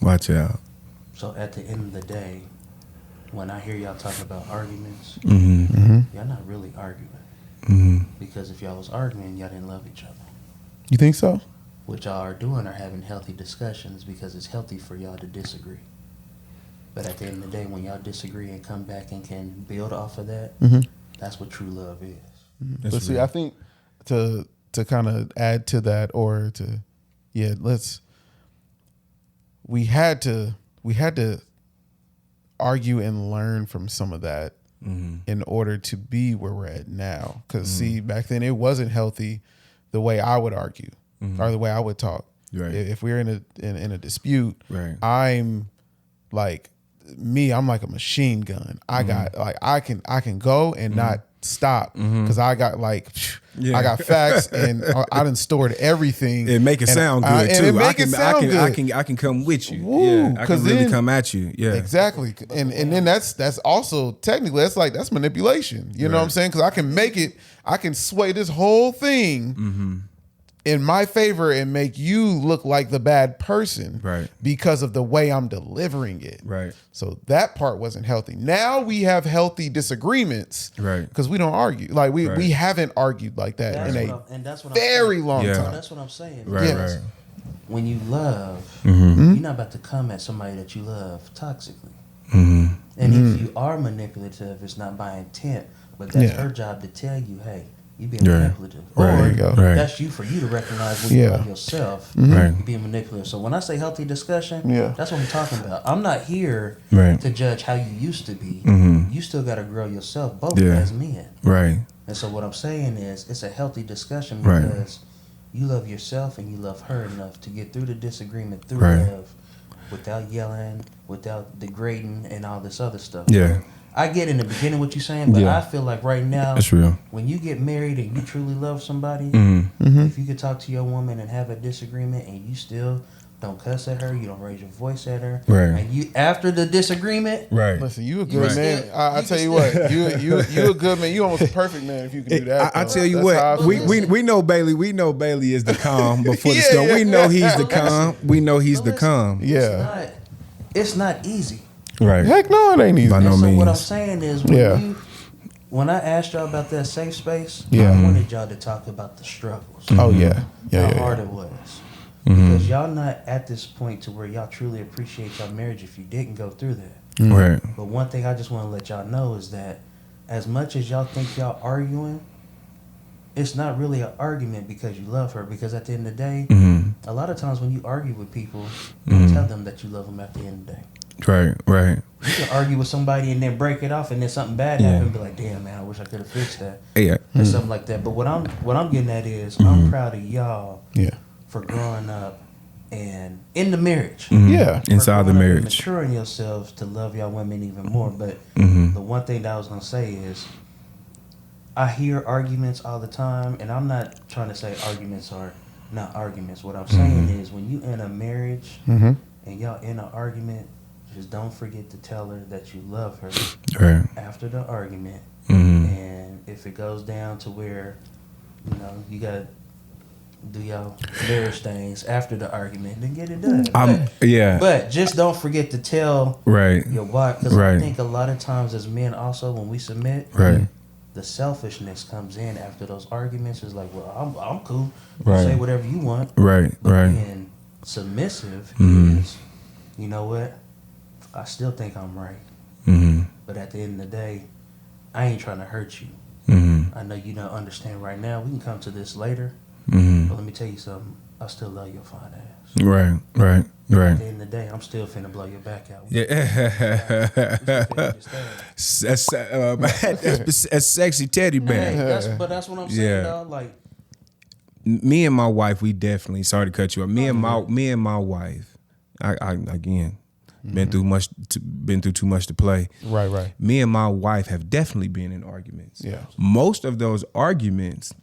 [SPEAKER 2] Watch out.
[SPEAKER 3] So at the end of the day, when I hear y'all talking about arguments, y'all not really arguing. Because if y'all was arguing, y'all didn't love each other.
[SPEAKER 1] You think so?
[SPEAKER 3] what y'all are doing are having healthy discussions because it's healthy for y'all to disagree. But at the end of the day, when y'all disagree and come back and can build off of that, that's what true love is.
[SPEAKER 1] But see, I think to kind of add to that, or to, we had to argue and learn from some of that in order to be where we're at now. Because see, back then it wasn't healthy the way I would argue or the way I would talk.
[SPEAKER 2] Right.
[SPEAKER 1] If we're in a dispute,
[SPEAKER 2] right.
[SPEAKER 1] I'm like a machine gun. I got like I can go and not stop because I got I got facts and I done stored everything.
[SPEAKER 2] It make it sound good too.
[SPEAKER 1] I
[SPEAKER 2] can come with you.
[SPEAKER 1] Woo,
[SPEAKER 2] I can really come at you. Yeah,
[SPEAKER 1] exactly. And then that's also technically that's manipulation. You know what I'm saying? Because I can sway this whole thing in my favor and make you look like the bad person,
[SPEAKER 2] right? Because
[SPEAKER 1] of the way I'm delivering it,
[SPEAKER 2] right?
[SPEAKER 1] So that part wasn't healthy. Now we have healthy disagreements,
[SPEAKER 2] right?
[SPEAKER 1] Because we don't argue. Like we haven't argued like that in a very long time.
[SPEAKER 3] That's what I'm saying.
[SPEAKER 2] Right, right.
[SPEAKER 3] When you love, you're not about to come at somebody that you love toxically. And if you are manipulative, it's not by intent, but that's her job to tell you, hey, you being manipulative.
[SPEAKER 1] Or
[SPEAKER 3] that's for you to recognize when you love yourself. You're being manipulative. So when I say healthy discussion, that's what I'm talking about. I'm not here to judge how you used to be. You still got to grow yourself, both as men.
[SPEAKER 2] Right.
[SPEAKER 3] And so what I'm saying is it's a healthy discussion because you love yourself and you love her enough to get through the disagreement through love without yelling, without degrading and all this other stuff.
[SPEAKER 2] Yeah.
[SPEAKER 3] I get in the beginning what you're saying, but I feel like right now,
[SPEAKER 2] that's real.
[SPEAKER 3] When you get married and you truly love somebody, if you could talk to your woman and have a disagreement and you still don't cuss at her, you don't raise your voice at her, and you after the disagreement,
[SPEAKER 1] listen, you a good man. I tell you what, you a good man. You almost a perfect man if you can do that.
[SPEAKER 2] I tell you what, we know Bailey. We know Bailey is the calm before the storm. We know he's the calm. We know he's the calm.
[SPEAKER 1] Yeah,
[SPEAKER 3] it's not easy.
[SPEAKER 2] Right.
[SPEAKER 1] Heck no, it ain't easy.
[SPEAKER 2] By no means.
[SPEAKER 3] What I'm saying is, when I asked y'all about that safe space, I wanted y'all to talk about the struggles.
[SPEAKER 1] Oh
[SPEAKER 3] how hard it was. Because y'all not at this point to where y'all truly appreciate y'all marriage if you didn't go through that.
[SPEAKER 2] Right.
[SPEAKER 3] But one thing I just want to let y'all know is that as much as y'all think y'all arguing, it's not really an argument because you love her. Because at the end of the day, a lot of times when you argue with people, you tell them that you love them at the end of the day.
[SPEAKER 2] Right.
[SPEAKER 3] You can argue with somebody and then break it off, and then something bad happens, and be like, "Damn, man, I wish I could have fixed that." Or something like that. But what I'm getting at is, I'm proud of y'all for growing up and in the marriage.
[SPEAKER 2] Inside the marriage,
[SPEAKER 3] maturing yourselves to love y'all women even more. But the one thing that I was gonna say is, I hear arguments all the time, and I'm not trying to say arguments are not arguments. What I'm saying is, when you in a marriage and y'all in an argument, just don't forget to tell her that you love her after the argument. And if it goes down to where, you got to do y'all marriage things after the argument, then get it done. But just don't forget to tell your wife. Because I think a lot of times as men also, when we submit, the selfishness comes in after those arguments. It's like, well, I'm cool. You say whatever you want. But being submissive is, you know what? I still think I'm right. But at the end of the day, I ain't trying to hurt you. I know you don't understand right now. We can come to this later. But let me tell you something. I still love your fine ass.
[SPEAKER 2] Right.
[SPEAKER 3] At the end of the day, I'm still finna blow your back out.
[SPEAKER 2] That's sexy teddy bear.
[SPEAKER 3] Hey, that's what I'm saying, dog. Like,
[SPEAKER 2] me and my wife, we definitely, sorry to cut you off. Me and my wife, I again, been through too much to play.
[SPEAKER 1] Right.
[SPEAKER 2] Me and my wife have definitely been in arguments.
[SPEAKER 1] Yeah.
[SPEAKER 2] Most of those arguments,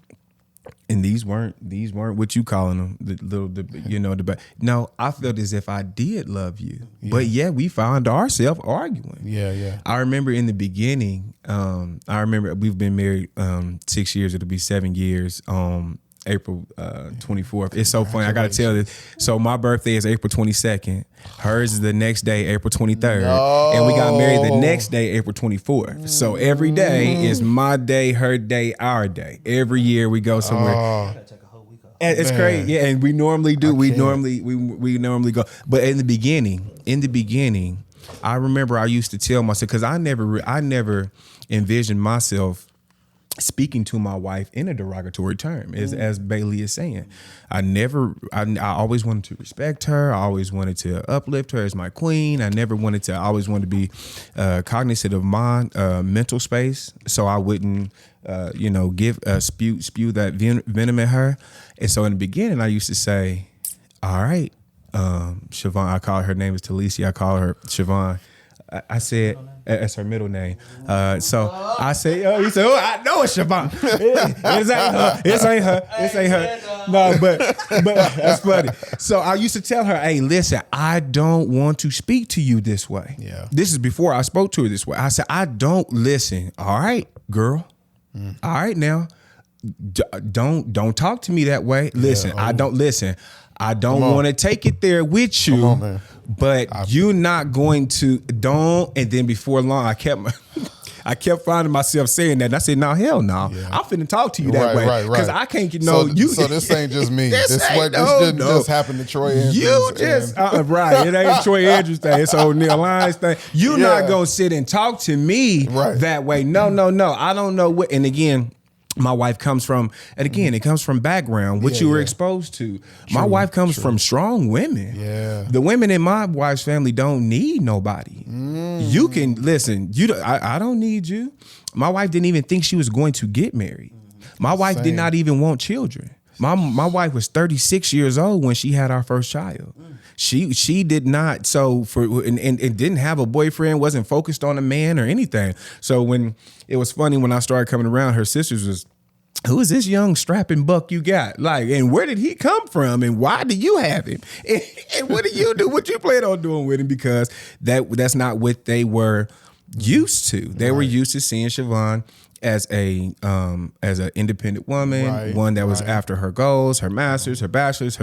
[SPEAKER 2] and these weren't what you calling them, no, I felt as if I did love you, but we found ourselves arguing.
[SPEAKER 1] Yeah.
[SPEAKER 2] I remember in the beginning, we've been married 6 years. It'll be 7 years. April 24th. It's so funny. I got to tell this. So my birthday is April 22nd. Hers is the next day, April 23rd.
[SPEAKER 1] No.
[SPEAKER 2] And we got married the next day, April 24th. So every day is my day, her day, our day. Every year we go somewhere.
[SPEAKER 3] I gotta take a whole week off.
[SPEAKER 2] And it's
[SPEAKER 1] Man.
[SPEAKER 2] crazy, yeah. And we normally do. We normally go. But in the beginning, I remember I used to tell myself, because I never envisioned myself speaking to my wife in a derogatory term, as Bailey is saying. I always wanted to respect her. I always wanted to uplift her as my queen. I always wanted to be cognizant of my mental space, so I wouldn't, spew that venom at her. And so in the beginning, I used to say, all right, Siobhan, I call her name is Talicia. I call her Siobhan. I said, that's her middle name. So I say, you say, I know it's Siobhan. It ain't her. No, but that's funny. So I used to tell her, hey, listen, I don't want to speak to you this way.
[SPEAKER 1] Yeah.
[SPEAKER 2] This is before I spoke to her this way. I said, I don't listen. All right, girl. All right, now. Don't talk to me that way. Listen, I don't listen. I don't want to take it there with you.
[SPEAKER 1] Come on, man.
[SPEAKER 2] But you're not going to And then before long, I kept finding myself saying that. And I said, no, hell no. Yeah. I'm finna talk to you that way. Right. Because I can't you.
[SPEAKER 1] So this ain't just me. this didn't just happen to Troy Andrews.
[SPEAKER 2] You just, right. It ain't Troy Andrews thing. It's O'Neal Lyons thing. You're not going to sit and talk to me that way. No. I don't know what. And again, my wife comes from, and again, it comes from background, what you were exposed to. My wife comes from strong women.
[SPEAKER 1] Yeah.
[SPEAKER 2] The women in my wife's family don't need nobody. You can, listen, I don't need you. My wife didn't even think she was going to get married. My wife did not even want children. My wife was 36 years old when she had our first child. She did not, and didn't have a boyfriend, wasn't focused on a man or anything. So when it was funny when I started coming around, her sisters was, who is this young strapping buck you got? Like, and where did he come from? And why do you have him? And what do you do? What you plan on doing with him? Because that's not what they were used to. They were used to seeing Siobhan as an independent woman, one that was after her goals, her masters, her bachelors,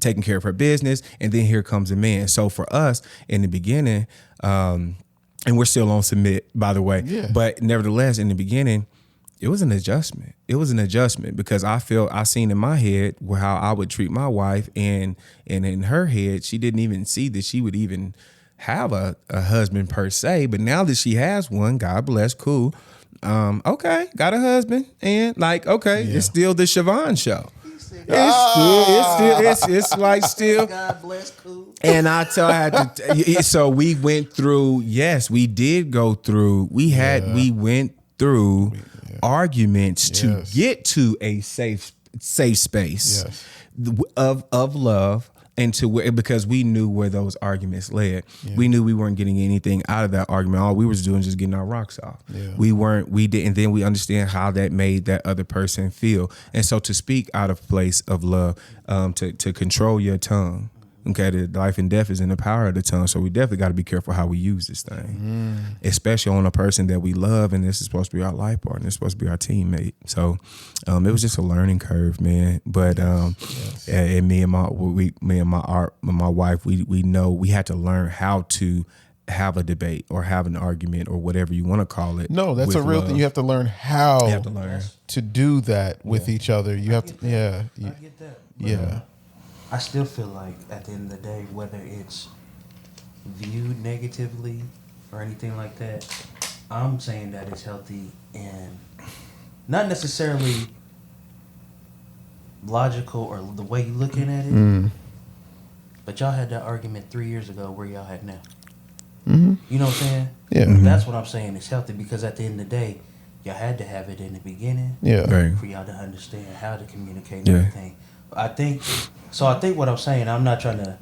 [SPEAKER 2] taking care of her business, and then here comes a man. So for us in the beginning, and we're still on submit, by the way, but nevertheless, in the beginning, it was an adjustment. It was an adjustment because I seen in my head how I would treat my wife, and in her head, she didn't even see that she would even have a husband per se. But now that she has one, God bless, cool. Okay, got a husband, and it's still the Siobhan show. It's like still.
[SPEAKER 3] God bless, cool.
[SPEAKER 2] And I had to. So we went through. Yes, we did go through. We went through arguments to get to a safe space of love. And because we knew where those arguments led. Yeah. We knew we weren't getting anything out of that argument. All we was doing was just getting our rocks off. Yeah. And then we understand how that made that other person feel. And so to speak out of place of love, to control your tongue. Okay, the life and death is in the power of the tongue, so we definitely got to be careful how we use this thing, especially on a person that we love, and this is supposed to be our life partner, it's supposed to be our teammate. So it was just a learning curve, man. But and me and my wife, we know we had to learn how to have a debate or have an argument or whatever you want to call it.
[SPEAKER 1] No, that's a real thing. You have to learn how
[SPEAKER 2] to
[SPEAKER 1] do that with each other. You have to,
[SPEAKER 3] I get that.
[SPEAKER 1] Yeah.
[SPEAKER 3] I still feel like at the end of the day, whether it's viewed negatively or anything like that, I'm saying that it's healthy and not necessarily logical or the way you're looking at it. But y'all had that argument 3 years ago. Where y'all at now? You know what I'm saying?
[SPEAKER 1] Yeah.
[SPEAKER 3] That's what I'm saying. It's healthy because at the end of the day, y'all had to have it in the beginning for y'all to understand how to communicate and everything. I think what I'm saying, I'm not trying to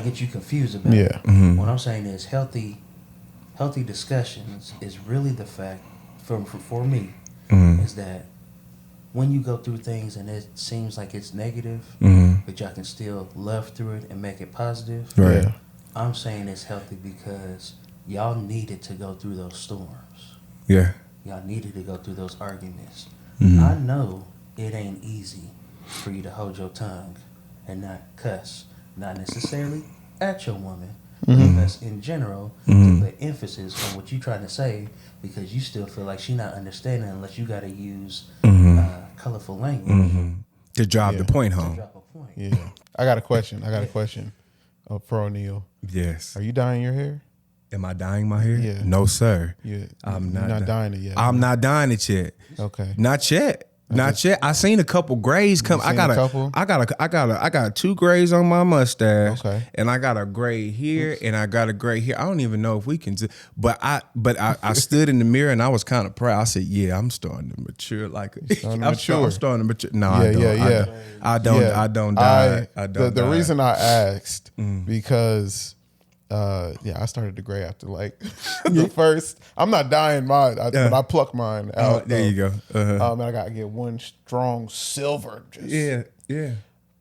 [SPEAKER 3] get you confused about it. What I'm saying is healthy discussions is really the fact for me is that when you go through things and it seems like it's negative, but y'all can still love through it and make it positive.
[SPEAKER 1] Right.
[SPEAKER 3] I'm saying it's healthy because y'all needed to go through those storms.
[SPEAKER 2] Yeah.
[SPEAKER 3] Y'all needed to go through those arguments. I know it ain't easy for you to hold your tongue and not cuss, not necessarily at your woman, but in general, to put emphasis on what you're trying to say because you still feel like she's not understanding unless you got to use colorful language.
[SPEAKER 2] To drive the point home.
[SPEAKER 3] Drop a point.
[SPEAKER 1] Yeah. I got a question. For O'Neal.
[SPEAKER 2] Yes.
[SPEAKER 1] Are you dyeing your hair?
[SPEAKER 2] Am I dyeing my hair?
[SPEAKER 1] Yeah.
[SPEAKER 2] No, sir.
[SPEAKER 1] Yeah.
[SPEAKER 2] I'm
[SPEAKER 1] You're not dyeing it yet.
[SPEAKER 2] I'm not dyeing it yet.
[SPEAKER 1] Okay.
[SPEAKER 2] Not yet. Not yet. I seen a couple grays come. I got 2 grays on my mustache.
[SPEAKER 1] Okay.
[SPEAKER 2] And I got a gray here and I got a gray here. I don't even know if we can do, but I stood in the mirror and I was kind of proud. I said, yeah, I'm starting to mature I'm starting to mature. No, I don't dye.
[SPEAKER 1] The reason I asked because I started to gray after like the first. I'm not dyeing mine, but I plucked mine out.
[SPEAKER 2] There you go.
[SPEAKER 1] And I got to get one strong silver.
[SPEAKER 2] Yeah.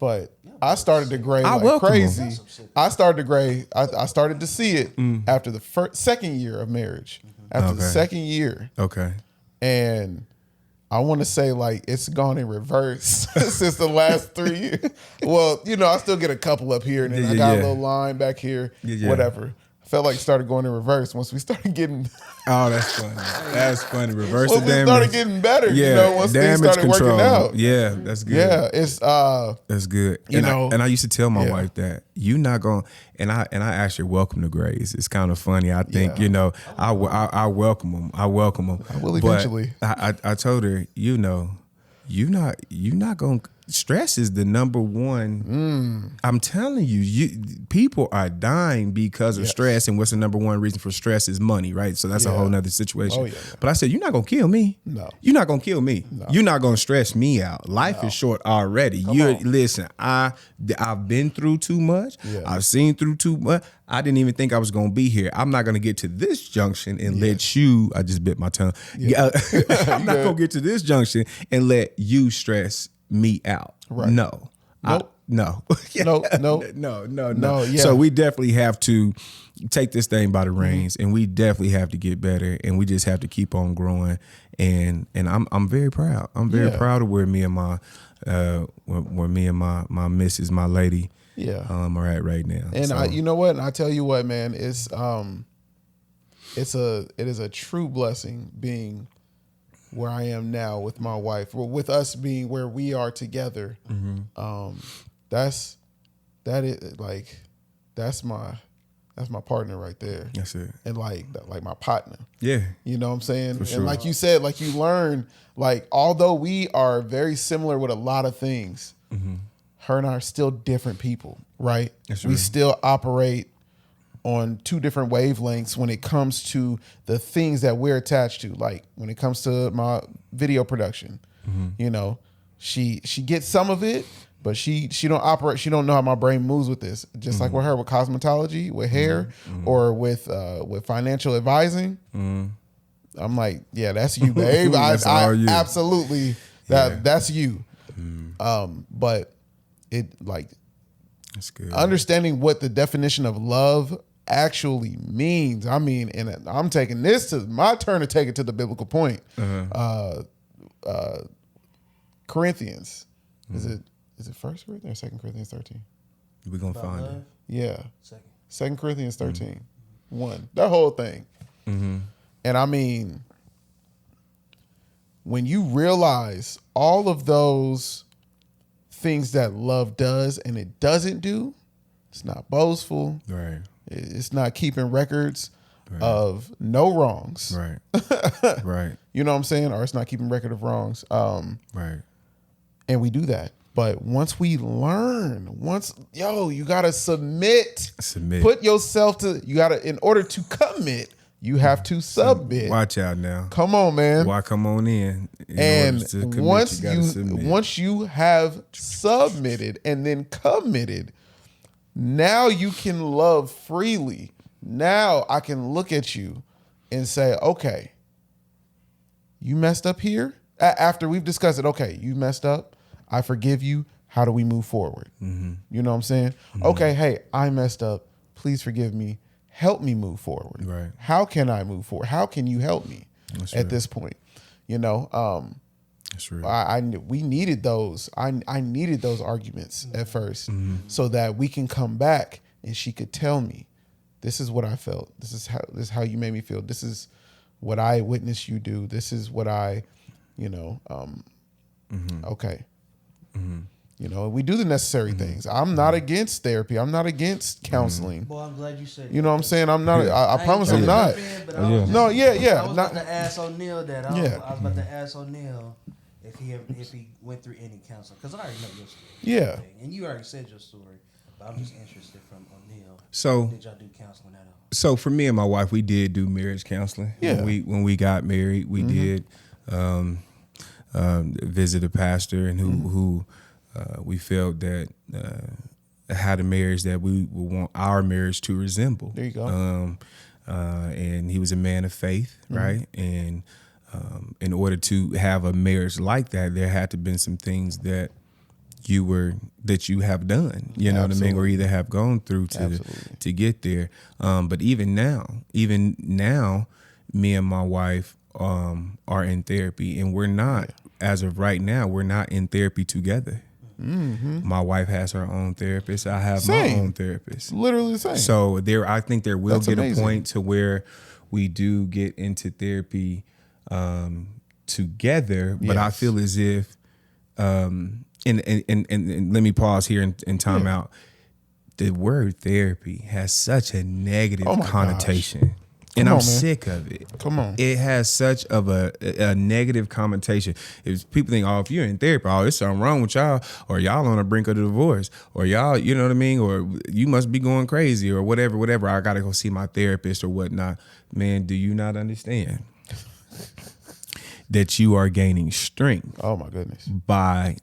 [SPEAKER 1] But I started to gray
[SPEAKER 2] I
[SPEAKER 1] like
[SPEAKER 2] welcome
[SPEAKER 1] crazy. I started to gray. I started to see it after the second year of marriage. After the second year.
[SPEAKER 2] Okay.
[SPEAKER 1] And I want to say like it's gone in reverse since the last 3 years. Well, I still get a couple up here and then I got a little line back here, whatever. I felt like it started going in reverse once we started getting.
[SPEAKER 2] Oh, that's funny. That's funny. Reverse
[SPEAKER 1] once
[SPEAKER 2] the damage.
[SPEAKER 1] we started getting better, once things started
[SPEAKER 2] control.
[SPEAKER 1] working out.
[SPEAKER 2] Yeah, that's good.
[SPEAKER 1] Yeah, it's
[SPEAKER 2] that's good. And I used to tell my wife that you not going and I actually welcome the grays. It's kind of funny. I think I welcome them. I welcome them.
[SPEAKER 1] I will eventually.
[SPEAKER 2] I told her, you not going. Stress is the number one. I'm telling you, people are dying because of stress. And what's the number one reason for stress is money, right? So that's a whole nother situation.
[SPEAKER 1] Oh, yeah.
[SPEAKER 2] But I said, you're not going to kill me.
[SPEAKER 1] No.
[SPEAKER 2] You're not going to kill me.
[SPEAKER 1] No.
[SPEAKER 2] You're not going to stress me out. Life is short already. Listen, I've been through too much. Yeah. I've seen through too much. I didn't even think I was going to be here. I'm not going to get to this junction and let you, I just bit my tongue. Yeah. I'm not going to get to this junction and let you stress me out.
[SPEAKER 1] Right.
[SPEAKER 2] No.
[SPEAKER 1] Nope.
[SPEAKER 2] No.
[SPEAKER 1] No. Yeah.
[SPEAKER 2] So we definitely have to take this thing by the reins, and we definitely have to get better, and we just have to keep on growing. And I'm very proud. I'm very proud of where me and my my missus, my lady, are at right now.
[SPEAKER 1] And
[SPEAKER 2] so.
[SPEAKER 1] you know what? And I tell you what, man, it is a true blessing being where I am now with my wife, with us being where we are together. That's my partner right there.
[SPEAKER 2] That's it.
[SPEAKER 1] And like my partner.
[SPEAKER 2] Yeah.
[SPEAKER 1] You know what I'm saying?
[SPEAKER 2] For sure.
[SPEAKER 1] And like you said, like you learn, like although we are very similar with a lot of things, her and I are still different people, right?
[SPEAKER 2] That's
[SPEAKER 1] we
[SPEAKER 2] right.
[SPEAKER 1] still operate on 2 different wavelengths when it comes to the things that we're attached to. Like when it comes to my video production, she gets some of it, but she don't operate. She don't know how my brain moves with this. Just like with her, with cosmetology, with hair, or with financial advising. I'm like, yeah, that's you, babe. I
[SPEAKER 2] you.
[SPEAKER 1] Absolutely that's you. But it like
[SPEAKER 2] that's good.
[SPEAKER 1] Understanding what the definition of love actually means. I mean, and I'm taking this to my turn to take it to the biblical point. Corinthians. Is it 1 Corinthians or 2 Corinthians 13?
[SPEAKER 2] We're gonna find it.
[SPEAKER 1] Yeah. 2 Corinthians 13. 1. That whole thing. And I mean, when you realize all of those things that love does and it doesn't do, it's not boastful.
[SPEAKER 2] Right.
[SPEAKER 1] It's not keeping records of no wrongs.
[SPEAKER 2] Right. Right.
[SPEAKER 1] You know what I'm saying? Or it's not keeping record of wrongs.
[SPEAKER 2] Right.
[SPEAKER 1] And we do that. But once we learn, you gotta submit. Put yourself to, in order to commit, you have to submit.
[SPEAKER 2] Watch out now.
[SPEAKER 1] Come on, man.
[SPEAKER 2] Why come on in?
[SPEAKER 1] And once you have submitted and then committed, now you can love freely. Now I can look at you and say, okay, you messed up here. After we've discussed it, okay, you messed up. I forgive you. How do we move forward? You know what I'm saying? Okay, hey, I messed up. Please forgive me. Help me move forward.
[SPEAKER 2] Right.
[SPEAKER 1] How can I move forward? How can you help me at this point?
[SPEAKER 2] That's real.
[SPEAKER 1] We needed those. I needed those arguments at first so that we can come back and she could tell me, this is what I felt. This is how you made me feel. This is what I witnessed you do. This is what I, okay. You know, we do the necessary things. I'm not against therapy. I'm not against counseling.
[SPEAKER 3] Well, I'm glad you said.
[SPEAKER 1] You know what I'm saying? I'm not. I promise I'm not.
[SPEAKER 3] I was
[SPEAKER 1] Not,
[SPEAKER 3] about to ask O'Neal that. I was about to ask O'Neal if he went through any counseling, because I already know your story.
[SPEAKER 1] Yeah.
[SPEAKER 3] And you already said your story, but I'm just interested from O'Neal.
[SPEAKER 2] So
[SPEAKER 3] did y'all do counseling at all?
[SPEAKER 2] So for me and my wife, we did do marriage counseling.
[SPEAKER 1] Yeah.
[SPEAKER 2] When we got married, we did visit a pastor and who we felt that had a marriage that we would want our marriage to resemble.
[SPEAKER 1] There you go.
[SPEAKER 2] And he was a man of faith, right? And in order to have a marriage like that, there had to been some things that you have done, you know what I mean, or either have gone through to get there. But even now, me and my wife are in therapy, and we're not, as of right now, we're not in therapy together. My wife has her own therapist. I have my own therapist.
[SPEAKER 1] Literally the same.
[SPEAKER 2] So I think there will get
[SPEAKER 1] amazing.
[SPEAKER 2] a point to where we do get into therapy together. But I feel as if, and let me pause here and time out. The word therapy has such a negative connotation. And I'm sick of it.
[SPEAKER 1] Come on.
[SPEAKER 2] It has such of a negative connotation. If people think, if you're in therapy, there's something wrong with y'all, or y'all on the brink of the divorce, or y'all, you know what I mean, or you must be going crazy, or whatever. I got to go see my therapist or whatnot. Man, do you not understand that you are gaining strength?
[SPEAKER 1] Oh my goodness.
[SPEAKER 2] By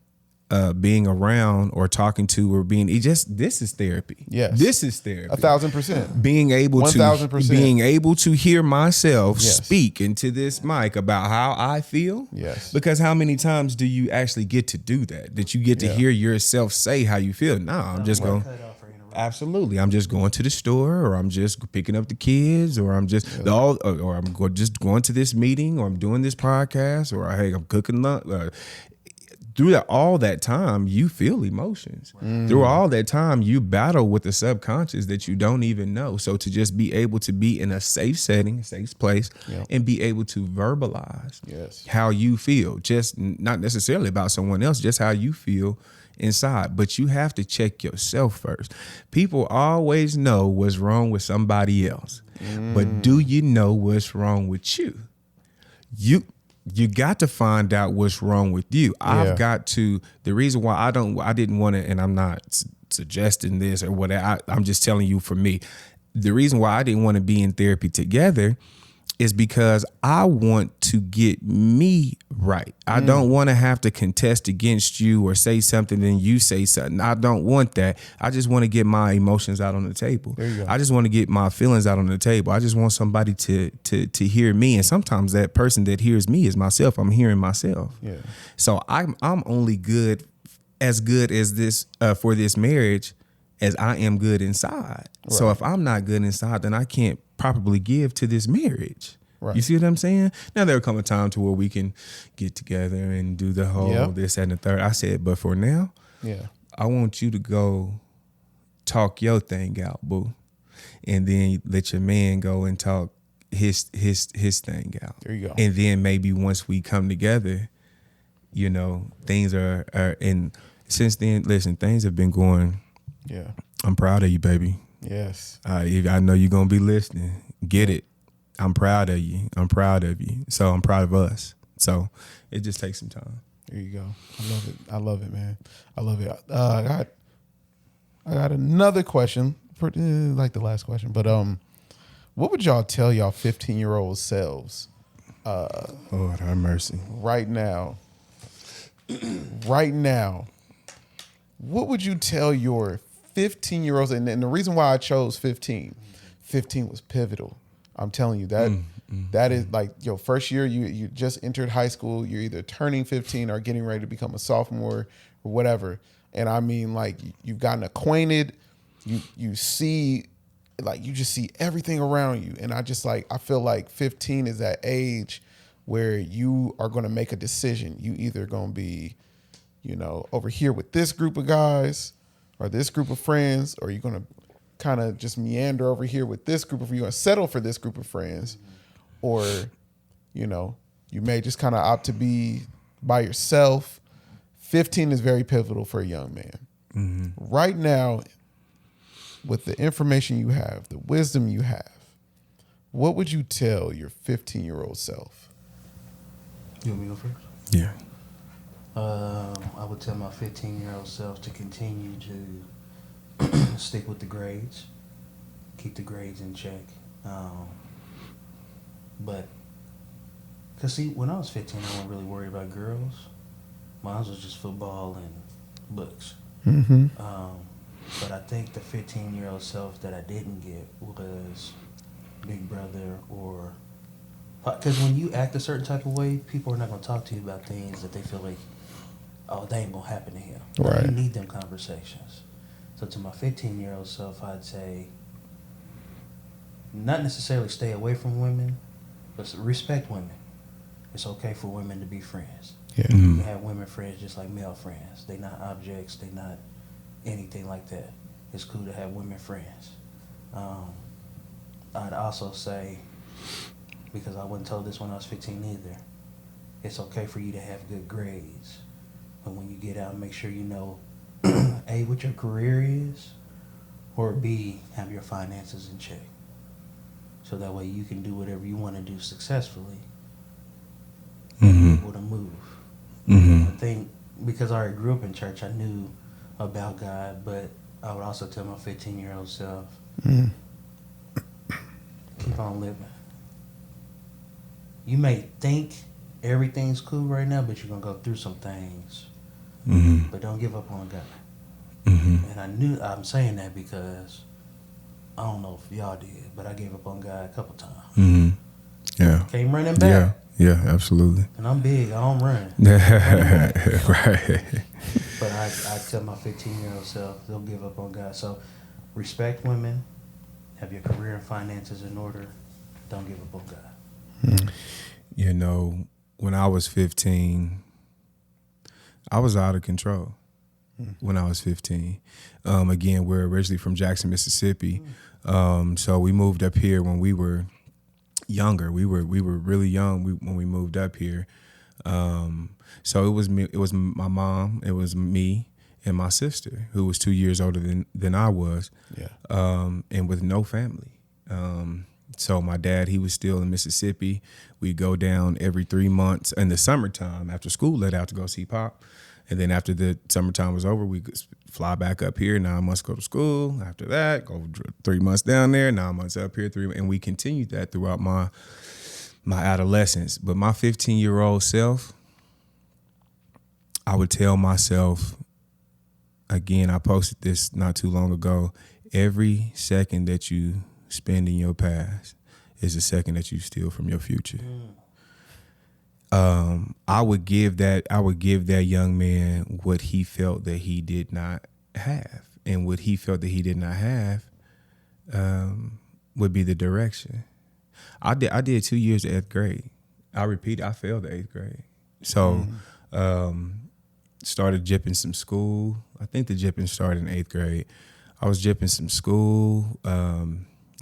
[SPEAKER 2] being around or talking to or this is therapy.
[SPEAKER 1] Yes.
[SPEAKER 2] This is therapy.
[SPEAKER 1] 1,000%.
[SPEAKER 2] Being able
[SPEAKER 1] 1,000%.
[SPEAKER 2] being able to hear myself speak into this mic about how I feel.
[SPEAKER 1] Yes.
[SPEAKER 2] Because how many times do you actually get to do that? That you get to hear yourself say how you feel? No, I'm just going. Absolutely. I'm just going to the store, or I'm just picking up the kids, or I'm just just going to this meeting, or I'm doing this podcast, or hey, I'm cooking lunch. Through all that time, you feel emotions. Through all that time, you battle with the subconscious that you don't even know. So to just be able to be in a safe setting, a safe place, and be able to verbalize how you feel, just not necessarily about someone else, just how you feel inside. But you have to check yourself first. People always know what's wrong with somebody else. But do you know what's wrong with you? You got to find out what's wrong with you. I've got to. The reason why I didn't want to, and I'm not suggesting this or whatever. I'm just telling you for me. The reason why I didn't want to be in therapy together is because I want to get me right. I don't want to have to contest against you or say something and you say something. I don't want that. I just want to get my emotions out on the table.
[SPEAKER 1] There you go.
[SPEAKER 2] I just want to get my feelings out on the table. I just want somebody to hear me. And sometimes that person that hears me is myself. I'm hearing myself. Yeah. So I'm only as good as this for this marriage as I am good inside. Right. So if I'm not good inside, then I can't properly give to this marriage. Right. You see what I'm saying? Now there'll come a time to where we can get together and do the whole this, that, and the third. I said, but for now, I want you to go talk your thing out, boo. And then let your man go and talk his thing out. There you go. And then maybe once we come together, you know, things are and since then, listen, things have been going. Yeah. I'm proud of you, baby. Yes. I know you're going to be listening. Get it. I'm proud of you. I'm proud of you. So I'm proud of us. So it just takes some time.
[SPEAKER 1] There you go. I love it. I love it, man. I love it. I got another question, like the last question, but what would y'all tell y'all 15-year-old selves?
[SPEAKER 2] Lord have mercy.
[SPEAKER 1] Right now, what would you tell your 15-year-olds? And the reason why I chose 15 was pivotal. I'm telling you that is like your first year. You just entered high school. You're either turning 15 or getting ready to become a sophomore or whatever. And I mean, like you've gotten acquainted. You see, like you just see everything around you. And I feel like 15 is that age where you are going to make a decision. You either going to be, you know, over here with this group of guys or this group of friends, or you're going to kind of just meander over here with this group of, you're going to settle for this group of friends, or, you know, you may just kind of opt to be by yourself, 15 is very pivotal for a young man. Mm-hmm. Right now, with the information you have, the wisdom you have, what would you tell your 15-year-old self?
[SPEAKER 3] You want me to go first?
[SPEAKER 2] Yeah.
[SPEAKER 3] I would tell my 15-year-old self to continue to stick with the grades, keep the grades in check. But, because see, when I was 15, I wasn't really worried about girls. Mine was just football and books. Mm-hmm. But I think the 15-year-old self that I didn't get was Big Brother or... Because when you act a certain type of way, people are not going to talk to you about things that they feel like, oh, that ain't going to happen to him.
[SPEAKER 1] Right.
[SPEAKER 3] You need them conversations. So to my 15-year-old self, I'd say, not necessarily stay away from women, but respect women. It's okay for women to be friends.
[SPEAKER 1] Yeah.
[SPEAKER 3] You can have women friends just like male friends. They not objects. They not anything like that. It's cool to have women friends. I'd also say, because I wasn't told this when I was 15 either, it's okay for you to have good grades. But when you get out, make sure you know, A, what your career is, or B, have your finances in check. So that way you can do whatever you want to do successfully and be able to move. I think because I already grew up in church, I knew about God, but I would also tell my 15-year-old self, keep on living. You may think everything's cool right now, but you're going to go through some things. But don't give up on God. And I'm saying that because I don't know if y'all did, but I gave up on God a couple times.
[SPEAKER 2] Yeah.
[SPEAKER 3] Came running back.
[SPEAKER 2] Yeah, absolutely.
[SPEAKER 3] And I'm big. I don't run.
[SPEAKER 2] Right.
[SPEAKER 3] But I tell my 15-year-old self, don't give up on God. So respect women. Have your career and finances in order. Don't give up on God.
[SPEAKER 2] You know, when I was 15, I was out of control. When I was 15. Again, we're originally from Jackson, Mississippi. So we moved up here when we were younger. We were really young when we moved up here. So it was me, it was my mom, it was me and my sister, who was 2 years older than I was. Yeah. And with no family. So my dad, he was still in Mississippi. We'd go down every 3 months in the summertime after school let out to go see Pop. And then after the summertime was over, we could fly back up here, 9 months go to school. After that, go 3 months down there, 9 months up here, and we continued that throughout my adolescence. But my 15-year-old self, I would tell myself, again, I posted this not too long ago, every second that you spend in your past is a second that you steal from your future. I would give that young man what he felt that he did not have, and what he felt that he did not have would be the direction. I did 2 years of 8th grade. I failed the 8th grade. So started jipping some school. I think the jipping started in 8th grade. I was jipping some school.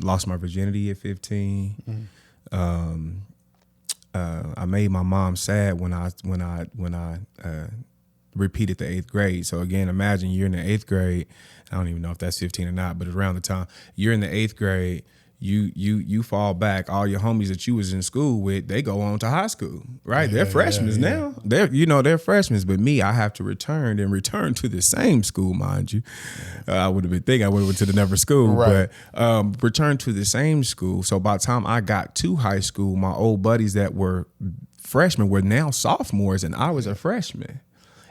[SPEAKER 2] Lost my virginity at 15. I made my mom sad when I repeated the 8th grade. So again, imagine you're in the 8th grade. I don't even know if that's 15 or not, but around the time you're in the 8th grade, you fall back. All your homies that you was in school with, they go on to high school, right? They're freshmen now. They're freshmen. But me, I have to return to the same school, mind you. I would have been thinking I would have went to the never school, right. But return to the same school. So by the time I got to high school, my old buddies that were freshmen were now sophomores, and I was a freshman.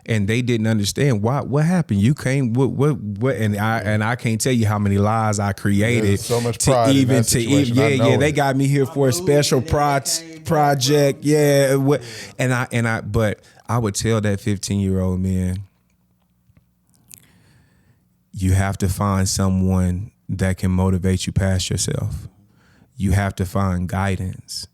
[SPEAKER 2] And they didn't understand what happened. You came what and I can't tell you how many lies I created.
[SPEAKER 1] There's so much pride in that situation.
[SPEAKER 2] They got me here for a special project. Yeah, but I would tell that 15-year-old man, you have to find someone that can motivate you past yourself. You have to find guidance.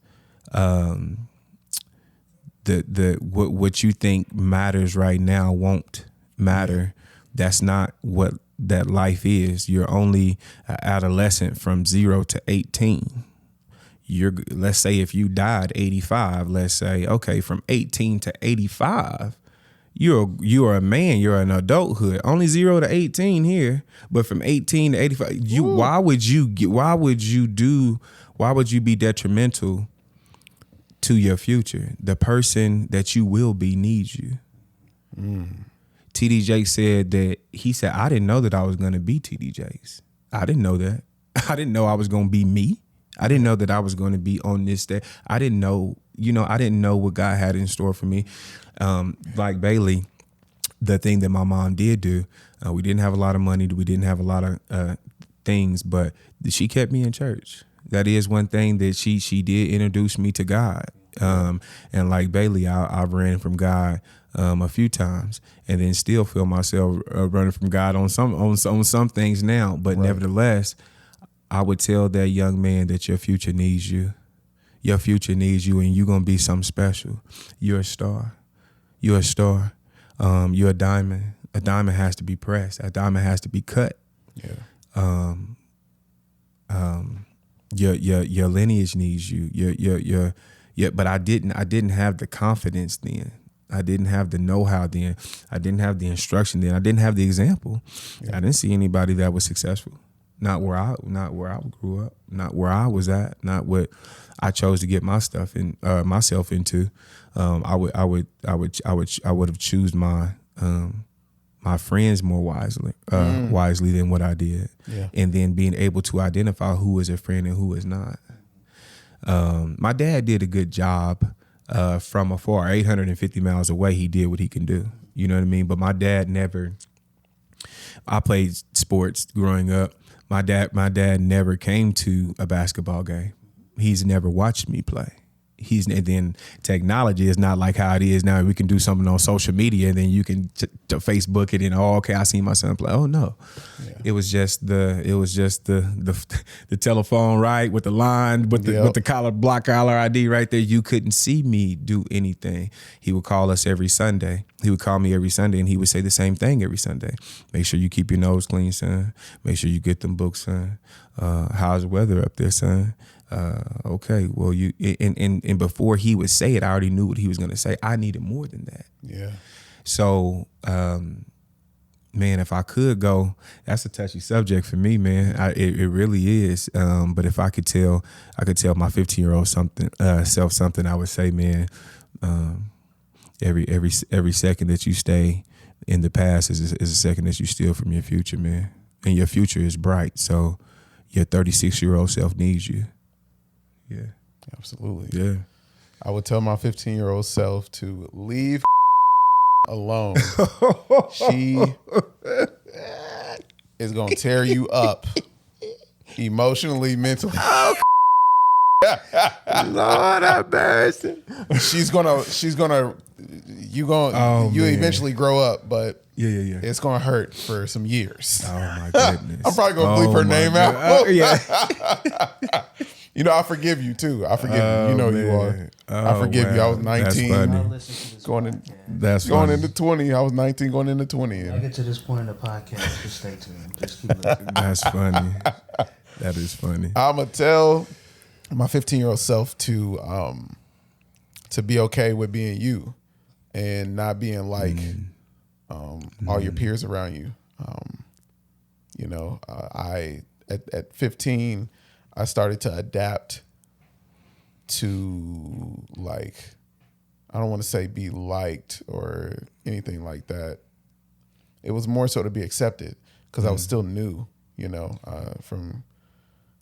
[SPEAKER 2] What you think matters right now won't matter. That's not what that life is. You're only an adolescent from 0 to 18. Let's say if you died 85, let's say, okay, from 18 to 85, You are a man. You're an adulthood. Only 0 to 18 here, but from 18 to 85, why would you be detrimental to your future? The person that you will be needs you. TD Jakes said that I didn't know that I was going to be TD Jakes. I didn't know that. I didn't know I was going to be me. I didn't know that I was going to be on this day. I didn't know what God had in store for me. Like Bailey, the thing that my mom did do, we didn't have a lot of money. We didn't have a lot of things, but she kept me in church. That is one thing that she did introduce me to God. And like Bailey, I ran from God a few times, and then still feel myself running from God on some things now. But nevertheless, I would tell that young man that your future needs you. Your future needs you, and you're gonna be something special. You're a star. You're a star. You're a diamond. A diamond has to be pressed. A diamond has to be cut. Yeah. Your lineage needs you. But I didn't have the confidence then. I didn't have the know-how then. I didn't have the instruction then. I didn't have the example. Yeah. I didn't see anybody that was successful. Not where I grew up. Not where I was at. Not what I chose to get myself into. I would have choose my friends more wisely than what I did. Yeah. And then being able to identify who is a friend and who is not. My dad did a good job from afar, 850 miles away. He did what he can do. You know what I mean? But my dad I played sports growing up. My dad never came to a basketball game. He's never watched me play. And then technology is not like how it is now. We can do something on social media, and then you can Facebook it, and okay, I seen my son play. Oh no, yeah. It was just the telephone, right, with the line, with the block collar ID right there. You couldn't see me do anything. He would call us every Sunday. He would call me every Sunday, and he would say the same thing every Sunday. Make sure you keep your nose clean, son. Make sure you get them books, son. How's the weather up there, son? Okay, well, and before he would say it, I already knew what he was going to say. I needed more than that. Yeah. So, man, if I could go, that's a touchy subject for me, man. It really is. But if I could tell my 15-year-old self something, I would say, man, every second that you stay in the past is a second that you steal from your future, man. And your future is bright. So your 36-year-old self needs you. Yeah.
[SPEAKER 1] Absolutely.
[SPEAKER 2] Yeah.
[SPEAKER 1] I would tell my 15-year-old self to leave alone. She is going to tear you up emotionally, mentally.
[SPEAKER 2] Lord have mercy.
[SPEAKER 1] You eventually grow up, but
[SPEAKER 2] yeah.
[SPEAKER 1] It's going to hurt for some years.
[SPEAKER 2] Oh my goodness.
[SPEAKER 1] I'm probably going to bleep her name out.
[SPEAKER 2] Yeah.
[SPEAKER 1] You know, I forgive you too. I forgive you. You know man. You are. I forgive you. I was 19. Going into 20. I was 19 going into 20.
[SPEAKER 3] When I get to this point in the podcast, just stay tuned. Just keep listening.
[SPEAKER 2] That's funny. That is funny.
[SPEAKER 1] I'm going to tell my 15-year-old self to be okay with being you and not being like all your peers around you. At 15, I started to adapt to, like, I don't want to say be liked or anything like that. It was more so to be accepted because I was still new, from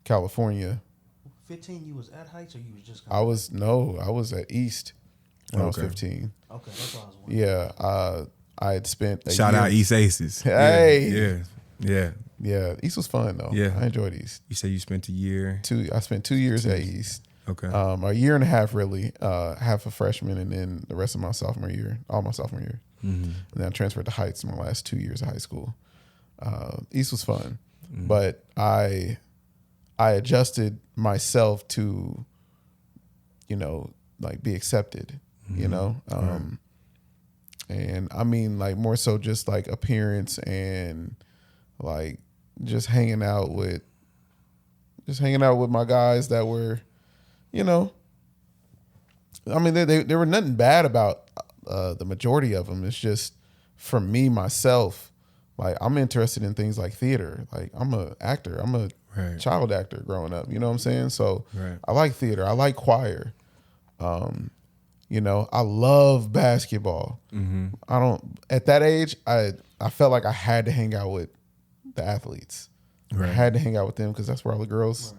[SPEAKER 1] California.
[SPEAKER 3] 15, you was at Heights or you was just
[SPEAKER 1] I was at East when I was 15.
[SPEAKER 3] Okay, that's what I was wondering.
[SPEAKER 1] Yeah, I had spent a
[SPEAKER 2] Shout
[SPEAKER 1] year.
[SPEAKER 2] Out East Aces.
[SPEAKER 1] Hey.
[SPEAKER 2] Yeah.
[SPEAKER 1] East was fun though.
[SPEAKER 2] Yeah.
[SPEAKER 1] I enjoyed East.
[SPEAKER 2] You say you spent a year?
[SPEAKER 1] I spent 2 years at East.
[SPEAKER 2] Okay.
[SPEAKER 1] A year and a half really, half a freshman and then the rest of my sophomore year, all my sophomore year. Mm-hmm. And then I transferred to Heights my last 2 years of high school. East was fun, but I adjusted myself to, like be accepted, and I mean like more so just like appearance and like just hanging out with my guys that were, I mean, there were nothing bad about the majority of them. It's just for me myself. Like I'm interested in things like theater. Like I'm a actor. I'm a child actor growing up. You know what I'm saying? So I like theater. I like choir. You know, I love basketball. I don't at that age. I felt like I had to hang out with the athletes. I had to hang out with them because that's where all the girls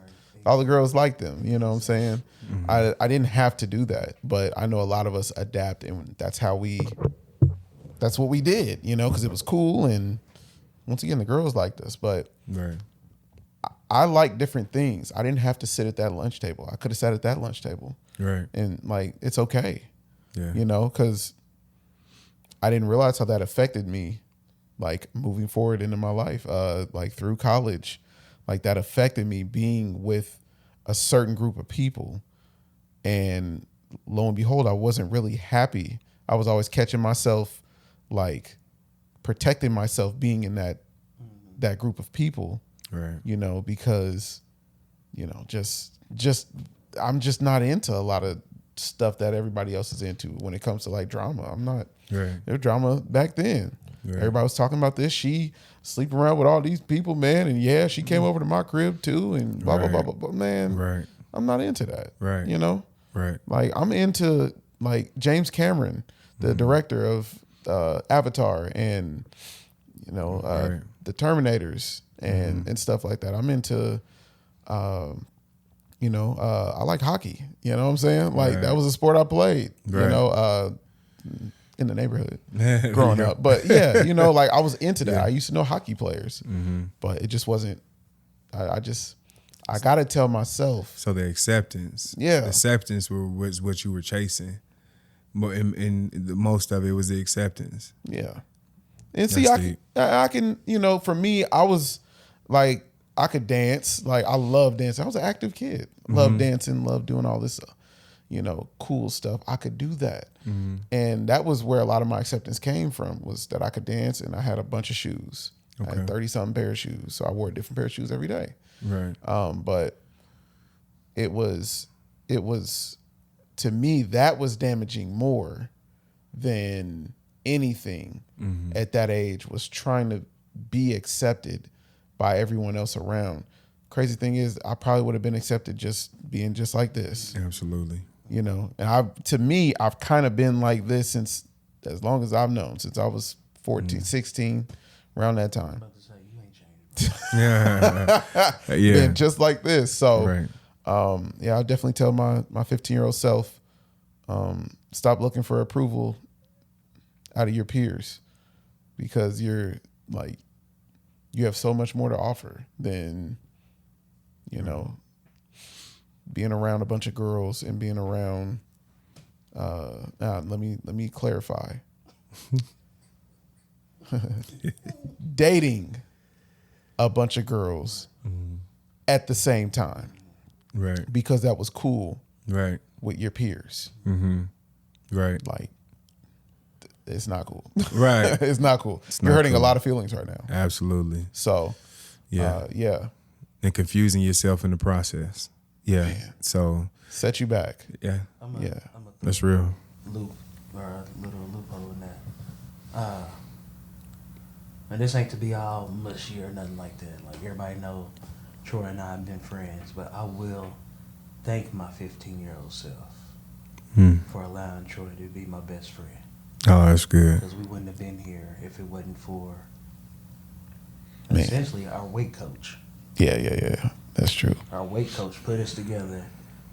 [SPEAKER 1] like them. You know what I'm saying? I didn't have to do that, but I know a lot of us adapt, and that's what we did. You know, because it was cool, and once again, the girls liked us. But I like different things. I didn't have to sit at that lunch table. I could have sat at that lunch table. And like, it's okay. You know, because I didn't realize how that affected me, like moving forward into my life, like through college, like that affected me being with a certain group of people. And lo and behold, I wasn't really happy. I was always catching myself, like protecting myself being in that group of people, you know, because, you know, just I'm just not into a lot of stuff that everybody else is into when it comes to like drama. I'm not. There was drama back then. Everybody was talking about this. She sleeping around with all these people, man, and she came over to my crib too, and blah blah blah blah. But man, I'm not into that. You know, like I'm into like James Cameron, the director of Avatar, and you know the Terminators and stuff like that. I'm into. You know, I like hockey. You know what I'm saying? Like that was a sport I played. You know, in the neighborhood growing up. But yeah, you know, like I was into that. I used to know hockey players, but it just wasn't. I got to tell myself.
[SPEAKER 2] So the acceptance, was what you were chasing, but in the most of it was the acceptance. Yeah,
[SPEAKER 1] and see, I can, you know, for me, I was like. I could dance. Like I love dancing. I was an active kid. Loved dancing, loved doing all this, you know, cool stuff. I could do that. And that was where a lot of my acceptance came from, was that I could dance and I had a bunch of shoes. I had 30-something pair of shoes. So I wore a different pair of shoes every day. But it was to me, that was damaging more than anything at that age, was trying to be accepted by everyone else around. Crazy thing is, I probably would have been accepted just being just like this.
[SPEAKER 2] Absolutely.
[SPEAKER 1] You know, and I've kind of been like this since as long as I've known, since I was 14, 16, around that time. I'm about to say, you ain't changed. Been just like this. So, yeah, I'll definitely tell my 15-year-old self, stop looking for approval out of your peers, because you're like, you have so much more to offer than, you know, being around a bunch of girls and being around. Let me clarify. Dating a bunch of girls at the same time, because that was cool, with your peers, like. It's not cool. It's not cool. You're hurting a lot of feelings right now.
[SPEAKER 2] Absolutely.
[SPEAKER 1] So, yeah.
[SPEAKER 2] And confusing yourself in the process. Yeah. Man. So.
[SPEAKER 1] Set you back.
[SPEAKER 2] Yeah.
[SPEAKER 3] I'm
[SPEAKER 2] That's real.
[SPEAKER 3] Loop, or a little loophole in that. And this ain't to be all mushy or nothing like that. Like everybody know Troy and I have been friends, but I will thank my 15-year-old self for allowing Troy to be my best friend.
[SPEAKER 2] Oh, that's good.
[SPEAKER 3] Because we wouldn't have been here if it wasn't for essentially our weight coach.
[SPEAKER 1] Yeah. That's true.
[SPEAKER 3] Our weight coach put us together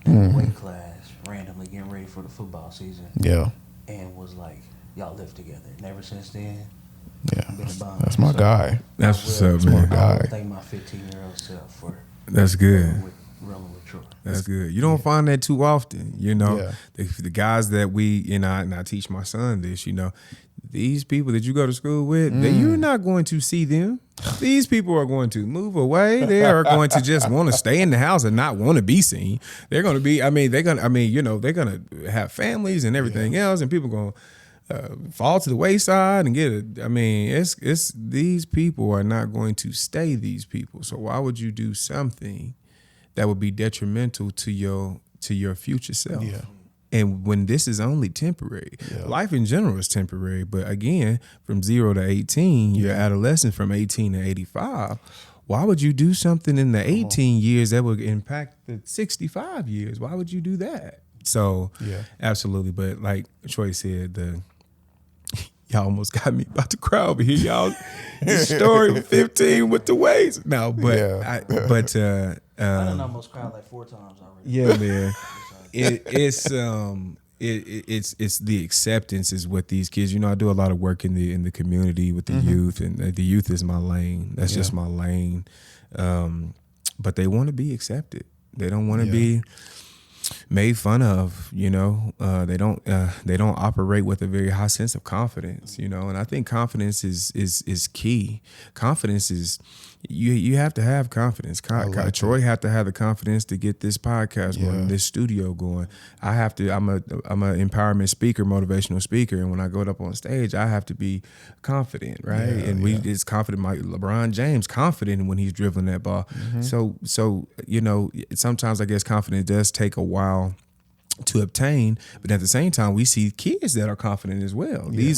[SPEAKER 3] in a weight class, randomly getting ready for the football season. Yeah. And was like, y'all live together. And ever since then, been a bond.
[SPEAKER 1] That's my guy.
[SPEAKER 2] That's what's up, man.
[SPEAKER 3] I thank my 15-year-old self for
[SPEAKER 2] that's good.
[SPEAKER 3] Rolling with Troy.
[SPEAKER 2] That's good. You don't find that too often, you know. The guys that we, you know, and I teach my son this, you know, these people that you go to school with, you're not going to see them. These people are going to move away. They are going to just want to stay in the house and not want to be seen. They're going to be, they're going to have families and everything else, and people going to fall to the wayside and get it. It's these people are not going to stay these people. So why would you do something that would be detrimental to your future self? And when this is only temporary, life in general is temporary. But again, from 0 to 18, your adolescence from 18 to 85, why would you do something in the 18 years that would impact the 65 years? Why would you do that? So, absolutely. But like Troy said, y'all almost got me about to cry over here. Y'all, the story 15 with the ways. No, but,
[SPEAKER 3] I done almost cried like 4 times already.
[SPEAKER 2] Yeah, man. It's the acceptance is what these kids. You know, I do a lot of work in the community with the youth, and the youth is my lane. That's just my lane. But they want to be accepted. They don't want to be made fun of. You know, they don't operate with a very high sense of confidence. You know, and I think confidence is key. Confidence is. You have to have confidence. Troy had to have the confidence to get this podcast going, this studio going. I have to. I'm a empowerment speaker, motivational speaker, and when I go up on stage, I have to be confident, right? It's confident. LeBron James confident when he's dribbling that ball. So you know, sometimes I guess confidence does take a while to obtain, but at the same time, we see kids that are confident as well. We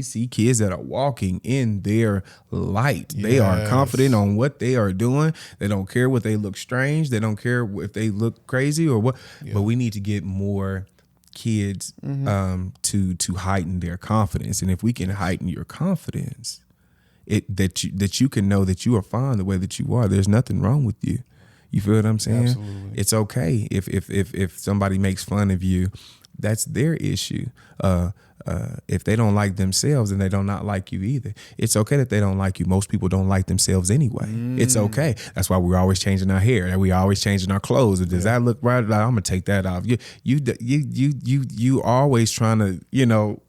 [SPEAKER 2] see kids that are walking in their light. They are confident on what they are doing. They don't care what they look strange. They don't care if they look crazy or what. But we need to get more kids to heighten their confidence. And if we can heighten your confidence, that you can know that you are fine the way that you are. There's nothing wrong with you. You feel what I'm saying?
[SPEAKER 1] Absolutely.
[SPEAKER 2] It's okay if somebody makes fun of you, that's their issue. If they don't like themselves, then they don't not like you either. It's okay that they don't like you. Most people don't like themselves anyway. It's okay. That's why we're always changing our hair and we always changing our clothes. Does that look right? I'm gonna take that off. You always trying to, you know,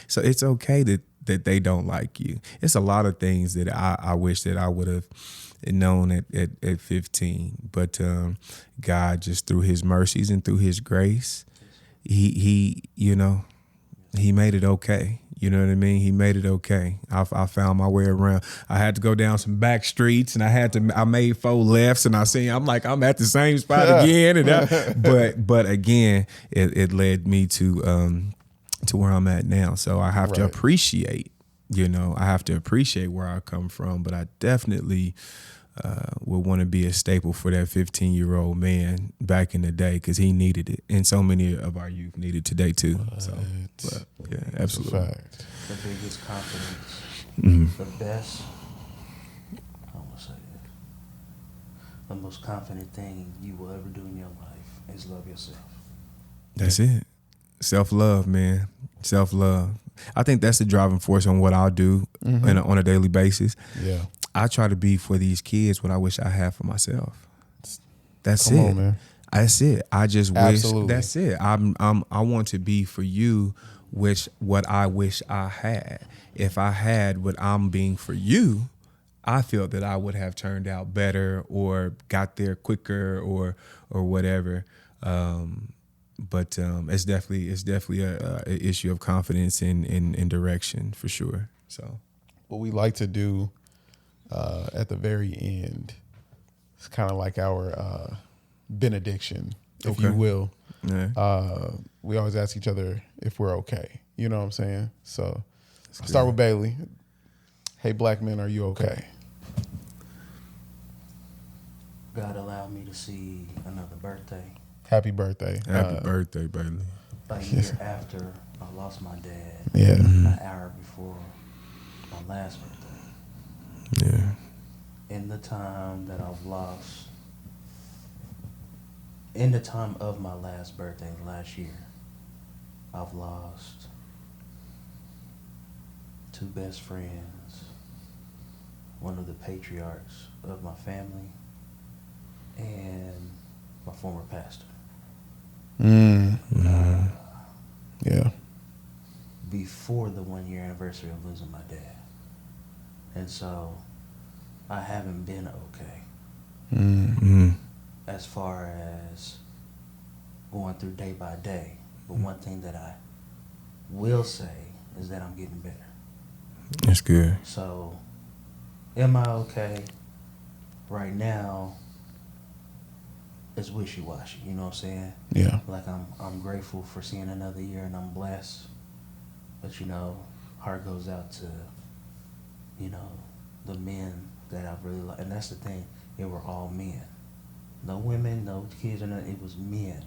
[SPEAKER 2] so it's okay that they don't like you. It's a lot of things that I wish that I would have known at 15, but God, just through his mercies and through his grace, he you know, he made it okay. You know what I mean? He made it okay. I found my way around. I had to go down some back streets, and I made 4 lefts, and I'm at the same spot again. And but again, it led me to where I'm at now. So I have to appreciate. You know, I have to appreciate where I come from, but I definitely would want to be a staple for that 15-year-old man back in the day, because he needed it, and so many of our youth need it today too. So, but, yeah, absolutely.
[SPEAKER 3] The biggest confidence, the best. I want to say it. The most confident thing you will ever do in your life is love yourself.
[SPEAKER 2] That's it. Self-love, man. Self-love. I think that's the driving force on what I'll do on a daily basis. Yeah. I try to be for these kids what I wish I had for myself. That's
[SPEAKER 1] Come
[SPEAKER 2] it.
[SPEAKER 1] on, man.
[SPEAKER 2] That's it. I just wish.
[SPEAKER 1] Absolutely.
[SPEAKER 2] That's it. I want to be for you what I wish I had. If I had what I'm being for you, I feel that I would have turned out better or got there quicker or whatever. But it's definitely a issue of confidence and direction for sure. So,
[SPEAKER 1] what we like to do at the very end, it's kind of like our benediction, if you will. Yeah. We always ask each other if we're okay. You know what I'm saying? So, I'll start with Bailey. Hey, black men, are you okay?
[SPEAKER 3] God allowed me to see another birthday.
[SPEAKER 1] Happy birthday.
[SPEAKER 2] Happy birthday, Bailey.
[SPEAKER 3] A year after I lost my dad.
[SPEAKER 1] Yeah.
[SPEAKER 3] An hour before my last birthday.
[SPEAKER 2] Yeah.
[SPEAKER 3] In the time that I've lost, in the time of my last birthday last year, I've lost 2 best friends, one of the patriarchs of my family, and my former pastor.
[SPEAKER 1] Yeah.
[SPEAKER 3] Before the 1-year anniversary of losing my dad. And so I haven't been okay. As far as going through day by day. But one thing that I will say is that I'm getting better.
[SPEAKER 2] That's good.
[SPEAKER 3] So, am I okay? Right now, it's wishy-washy, you know what I'm saying?
[SPEAKER 1] Yeah.
[SPEAKER 3] Like I'm grateful for seeing another year and I'm blessed. But you know, heart goes out to, you know, the men that I really like. And that's the thing, they were all men. No women, no kids, or nothing. It was men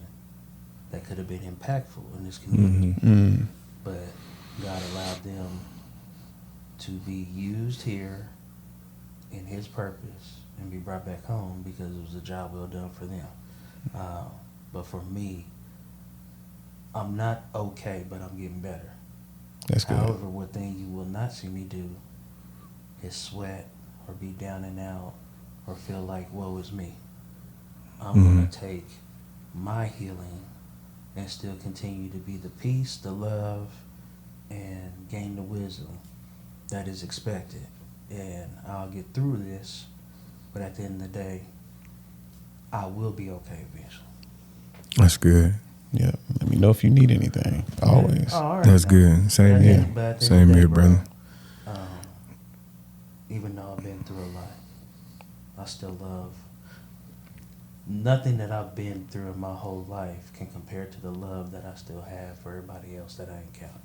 [SPEAKER 3] that could have been impactful in this community.
[SPEAKER 1] Mm.
[SPEAKER 3] But God allowed them to be used here in His purpose and be brought back home because it was a job well done for them. But for me, I'm not okay, but I'm getting better.
[SPEAKER 1] That's good.
[SPEAKER 3] However, one thing you will not see me do is sweat or be down and out or feel like, woe is me. I'm going to take my healing and still continue to be the peace, the love, and gain the wisdom that is expected. And I'll get through this, but at the end of the day, I will be okay eventually.
[SPEAKER 2] That's good.
[SPEAKER 1] Yeah. Let me know if you need anything. Always.
[SPEAKER 3] Oh, all right,
[SPEAKER 2] That's
[SPEAKER 3] now.
[SPEAKER 2] good. Same
[SPEAKER 3] But
[SPEAKER 2] here.
[SPEAKER 3] at the end of
[SPEAKER 2] Same
[SPEAKER 3] the day,
[SPEAKER 2] here,
[SPEAKER 3] bro,
[SPEAKER 2] brother.
[SPEAKER 3] Even though I've been through a lot, I still love. Nothing that I've been through in my whole life can compare to the love that I still have for everybody else that I encounter.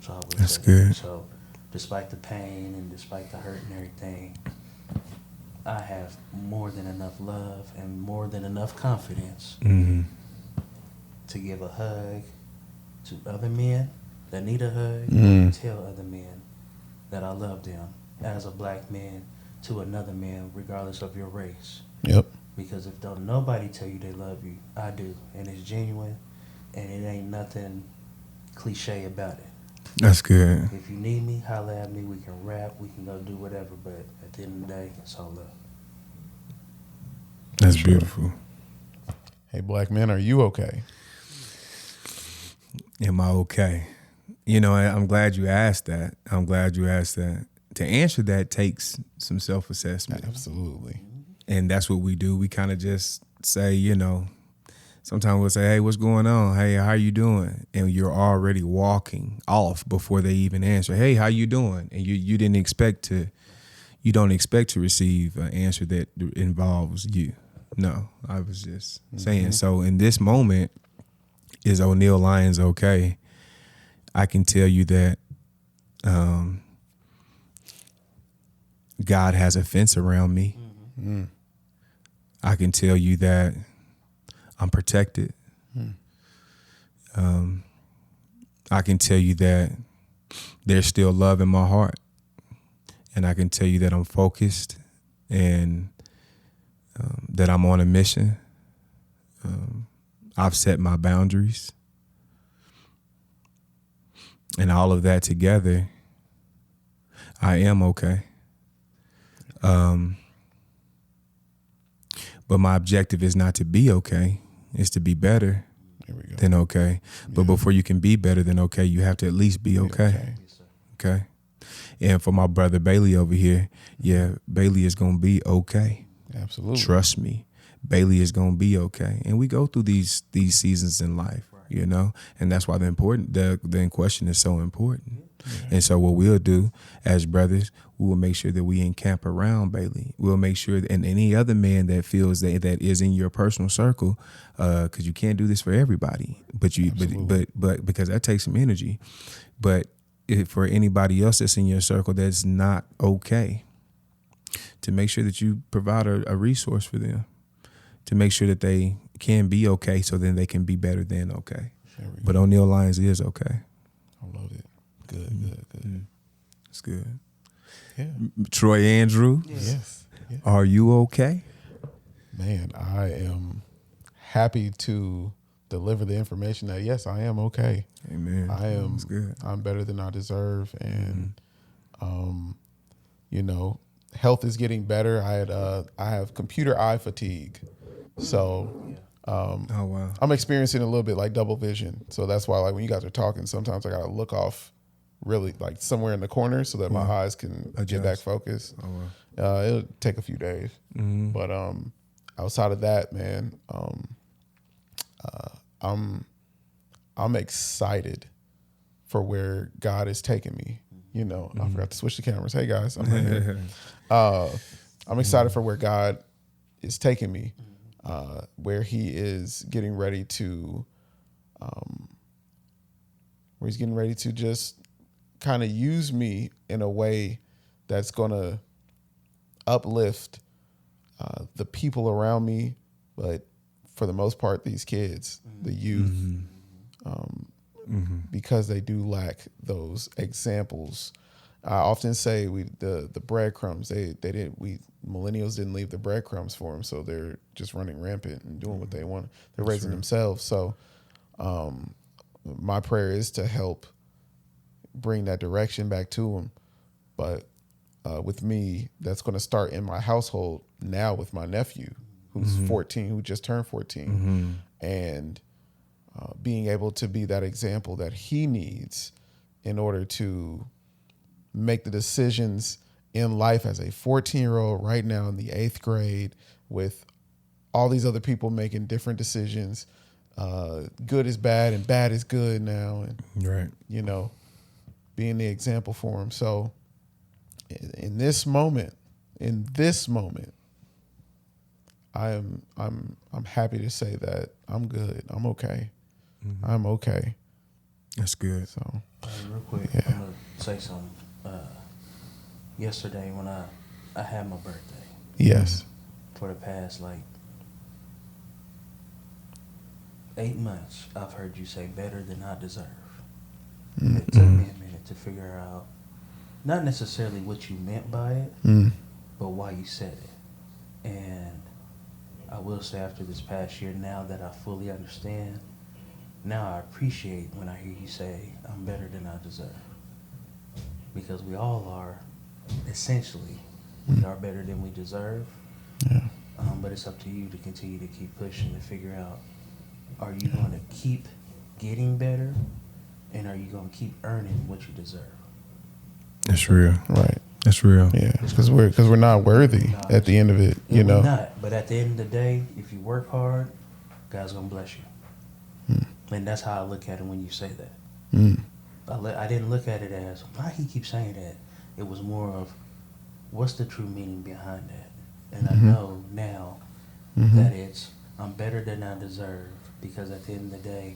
[SPEAKER 3] So I would
[SPEAKER 2] That's
[SPEAKER 3] say
[SPEAKER 2] good.
[SPEAKER 3] that. So despite the pain and despite the hurt and everything, I have more than enough love and more than enough confidence to give a hug to other men that need a hug and tell other men that I love them as a black man to another man regardless of your race.
[SPEAKER 1] Yep.
[SPEAKER 3] Because if don't nobody tell you they love you, I do. And it's genuine and it ain't nothing cliche about it.
[SPEAKER 2] That's good.
[SPEAKER 3] If you need me, holler at me. We can rap, we can go do whatever, but at the end of the day, it's all love.
[SPEAKER 2] That's beautiful.
[SPEAKER 1] Hey, black men, are you okay?
[SPEAKER 2] Am I okay? You know, I'm glad you asked that. To answer that takes some self-assessment.
[SPEAKER 1] Absolutely.
[SPEAKER 2] And that's what we do. We kind of just say, you know, sometimes we'll say, hey, what's going on? Hey, how you doing? And you're already walking off before they even answer. Hey, how you doing? And you don't expect to receive an answer that involves you. No, I was just saying. So in this moment, is O'Neal Lyons okay? I can tell you that God has a fence around me. I can tell you that I'm protected. I can tell you that there's still love in my heart. And I can tell you that I'm focused and that I'm on a mission. I've set my boundaries. And all of that together, I am okay. But my objective is not to be okay. It's to be better than okay. But before you can be better than okay, you have to at least be okay. Okay. And for my brother Bailey over here, yeah, Bailey is going to be okay.
[SPEAKER 1] Absolutely.
[SPEAKER 2] Trust me. Bailey is going to be okay. And we go through these seasons in life, you know, and that's why the question is so important. And so what we'll do as brothers, we will make sure that we encamp around Bailey. We'll make sure that, and any other man that feels that is in your personal circle, because you can't do this for everybody, but because that takes some energy. But for anybody else that's in your circle that's not okay, to make sure that you provide a resource for them, to make sure that they can be okay, so then they can be better than okay. But O'Neal Lyons is okay.
[SPEAKER 1] I love it. Good.
[SPEAKER 2] It's good.
[SPEAKER 1] Yeah.
[SPEAKER 2] Troy Andrew,
[SPEAKER 1] Yes. Yeah.
[SPEAKER 2] are you okay?
[SPEAKER 1] Man, I am happy to deliver the information that yes, I am okay.
[SPEAKER 2] Amen.
[SPEAKER 1] I am.
[SPEAKER 2] That's good.
[SPEAKER 1] I'm better than I deserve, and you know, health is getting better. I have computer eye fatigue, so
[SPEAKER 2] Oh wow.
[SPEAKER 1] I'm experiencing a little bit like double vision. So that's why, like, when you guys are talking, sometimes I gotta look off really like somewhere in the corner so that my eyes can get back focused.
[SPEAKER 2] Oh wow.
[SPEAKER 1] It'll take a few days, but outside of that, man, I'm excited for where God is taking me. You know, I forgot to switch the cameras. Hey guys, I'm right here. I'm excited for where God is taking me. where he is getting ready to, just kind of use me in a way that's going to uplift the people around me, but for the most part, these kids, the youth, because they do lack those examples. I often say the breadcrumbs, millennials didn't leave the breadcrumbs for them, so they're just running rampant and doing what they want. They're raising themselves. So my prayer is to help bring that direction back to them. But with me, that's going to start in my household now with my nephew, who's 14, who just turned 14, and being able to be that example that he needs in order to make the decisions in life as a 14-year-old right now in the 8th grade, with all these other people making different decisions. Good is bad and bad is good now. And, being the example for him. So in this moment, I'm happy to say that I'm good. I'm okay. I'm okay.
[SPEAKER 2] That's good.
[SPEAKER 1] So
[SPEAKER 3] real quick, I'm gonna say something. Yesterday when I had my birthday.
[SPEAKER 1] Yes.
[SPEAKER 3] For the past 8 months, I've heard you say better than I deserve. It took me a minute to figure out not necessarily what you meant by it, but why you said it. And I will say, after this past year, now that I fully understand, now I appreciate when I hear you say I'm better than I deserve. Because we all are, essentially, we are better than we deserve.
[SPEAKER 1] Yeah.
[SPEAKER 3] But it's up to you to continue to keep pushing to figure out, are you going to keep getting better, and are you going to keep earning what you deserve?
[SPEAKER 2] That's real.
[SPEAKER 1] Right.
[SPEAKER 2] That's real.
[SPEAKER 1] Yeah, because we're not worthy at the end of it,
[SPEAKER 3] We're not. But at the end of the day, if you work hard, God's going to bless you. And that's how I look at it when you say that. I didn't look at it as, why he keeps saying that? It was more of, what's the true meaning behind that? And I know now that it's, I'm better than I deserve, because at the end of the day,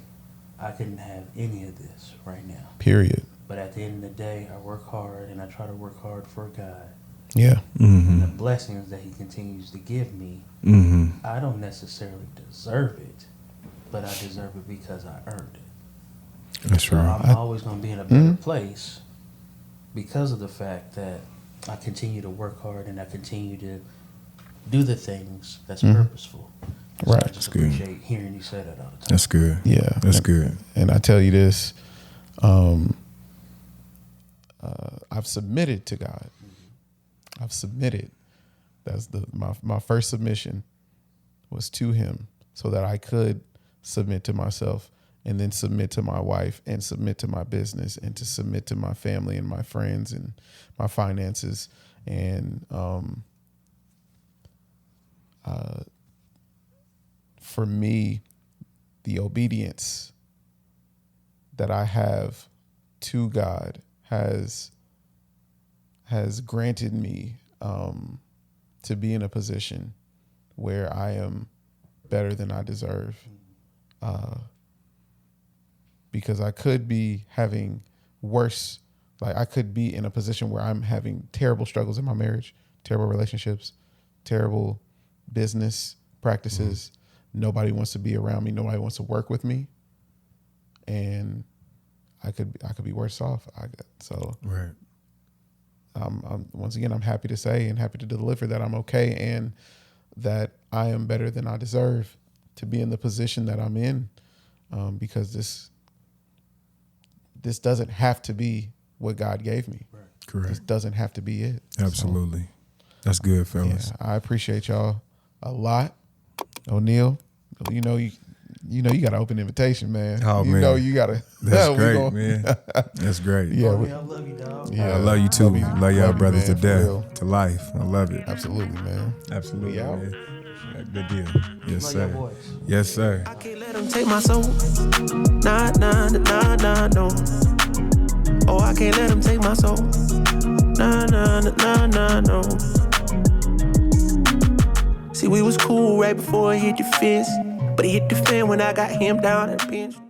[SPEAKER 3] I couldn't have any of this right now.
[SPEAKER 1] Period.
[SPEAKER 3] But at the end of the day, I work hard, and I try to work hard for God.
[SPEAKER 1] Yeah.
[SPEAKER 3] And the blessings that he continues to give me, I don't necessarily deserve it, but I deserve it because I earned it.
[SPEAKER 2] That's right.
[SPEAKER 3] I'm always going to be in a better place because of the fact that I continue to work hard and I continue to do the things that's purposeful. So
[SPEAKER 1] Right.
[SPEAKER 3] I just appreciate hearing you say that all the time.
[SPEAKER 2] That's good.
[SPEAKER 1] Yeah.
[SPEAKER 2] That's good.
[SPEAKER 1] And I tell you this, I've submitted to God. I've submitted. That's my first submission was to him, so that I could submit to myself, and then submit to my wife, and submit to my business, and to submit to my family and my friends and my finances. And for me, the obedience that I have to God has granted me to be in a position where I am better than I deserve. Because I could be having worse, I could be in a position where I'm having terrible struggles in my marriage, terrible relationships, terrible business practices. Nobody wants to be around me. Nobody wants to work with me. And I could be worse off.
[SPEAKER 2] Right.
[SPEAKER 1] Once again, I'm happy to say and happy to deliver that I'm okay, and that I am better than I deserve to be in the position that I'm in, because this doesn't have to be what God gave me.
[SPEAKER 3] Right.
[SPEAKER 2] Correct.
[SPEAKER 1] This doesn't have to be it.
[SPEAKER 2] Absolutely. That's good, fellas.
[SPEAKER 1] Yeah, I appreciate y'all a lot. O'Neal, you got an open invitation, man.
[SPEAKER 2] Oh,
[SPEAKER 1] you
[SPEAKER 2] man.
[SPEAKER 1] know you gotta.
[SPEAKER 2] That's great, man. That's great.
[SPEAKER 1] Yeah,
[SPEAKER 3] I love you, dog.
[SPEAKER 1] yeah,
[SPEAKER 2] I love you too. Love y'all brothers
[SPEAKER 1] man,
[SPEAKER 2] to
[SPEAKER 1] for
[SPEAKER 2] death,
[SPEAKER 1] real.
[SPEAKER 2] to life. I love it.
[SPEAKER 1] Absolutely, man.
[SPEAKER 2] Absolutely,
[SPEAKER 1] We out.
[SPEAKER 2] man. Good deal. Yes,
[SPEAKER 3] Love your
[SPEAKER 2] sir.
[SPEAKER 3] voice.
[SPEAKER 2] Yes, sir.
[SPEAKER 4] I can't let them take my soul. Nah, nah, nah, nah, no. Oh, I can't let them take my soul. Nah, nah, nah, nah, no. See, we we was cool right before it hit the fist. But it hit the fan when I got him down at the bench.